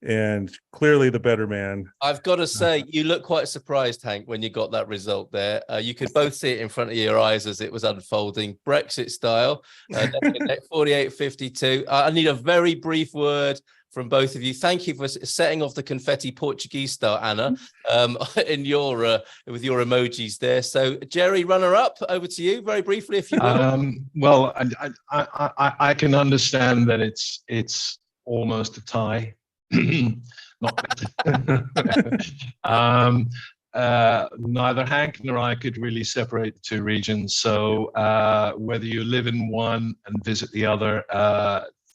and clearly the better man. I've got to say, you look quite surprised, Hank, when you got that result there. You could both see it in front of your eyes as it was unfolding, Brexit style, 48-52. I need a very brief word from both of you. Thank you for setting off the confetti Portuguese style, Anna, in your with your emojis there. So, Jerry, runner-up, over to you very briefly, if you will. Well, I can understand that it's almost a tie. Not neither Hank nor I could really separate the two regions. So whether you live in one and visit the other,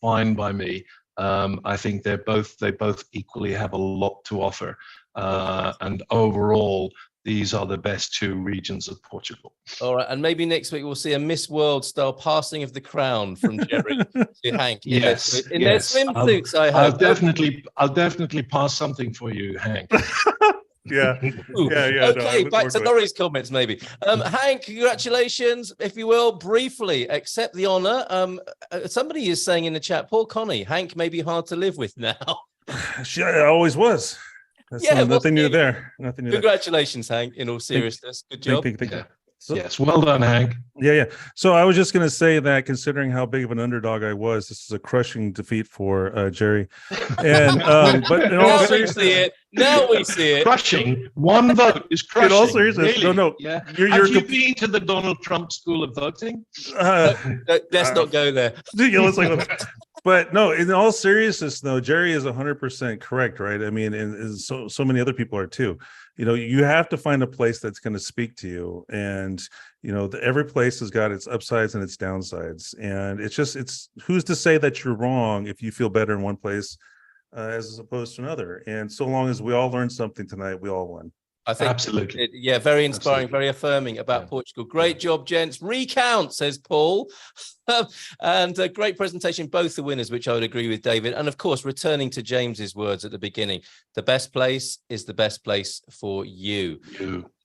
fine by me. I think they both equally have a lot to offer, and overall, these are the best two regions of Portugal. All right, and maybe next week we'll see a Miss World style passing of the crown from Jerry to Hank. Yes, in their swimsuits. I'll definitely pass something for you, Hank. Yeah. Okay, back to Laurie's comments, maybe. Hank, congratulations, if you will, briefly accept the honor. Somebody is saying in the chat, poor Connie, Hank may be hard to live with now. She always was. That's nothing new there. Nothing new. Congratulations, Hank. In all seriousness, good job. Thank you. So, yes, well done, Hank. Yeah. So I was just going to say that, considering how big of an underdog I was, this is a crushing defeat for Jerry. And but in all seriousness, now we see it. Crushing. One vote is crushing. In all seriousness, really? No. Yeah. Have you been to the Donald Trump School of Voting? Let's not go there. But no, in all seriousness, though, Jerry is 100% correct, right? I mean, and so many other people are too. You know, you have to find a place that's going to speak to you, and every place has got its upsides and its downsides, and it's who's to say that you're wrong if you feel better in one place as opposed to another. And so long as we all learn something tonight, we all won. I think absolutely. Very inspiring, very affirming about Portugal. Great job, gents. Recount, says Paul. And a great presentation, both the winners, which I would agree with David. And of course, returning to James's words at the beginning, the best place is the best place for you.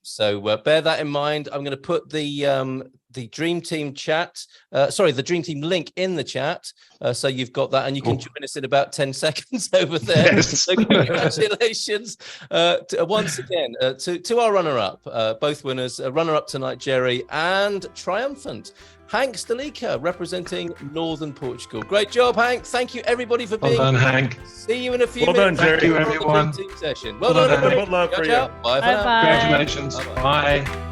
So bear that in mind. I'm going to put the Dream Team chat, the Dream Team link in the chat. So you've got that, and you can join us in about 10 seconds over there. Yes. So congratulations once again to our runner-up, both winners, runner-up tonight, Jerry, and triumphant Hank Stalica, representing Northern Portugal. Great job, Hank. Thank you, everybody, for being here. Well done, Hank. See you in a few minutes. Well done, Jerry. Thank you, everyone. Session. Well done, everybody. Good luck for you. Bye. Bye. Congratulations. Bye.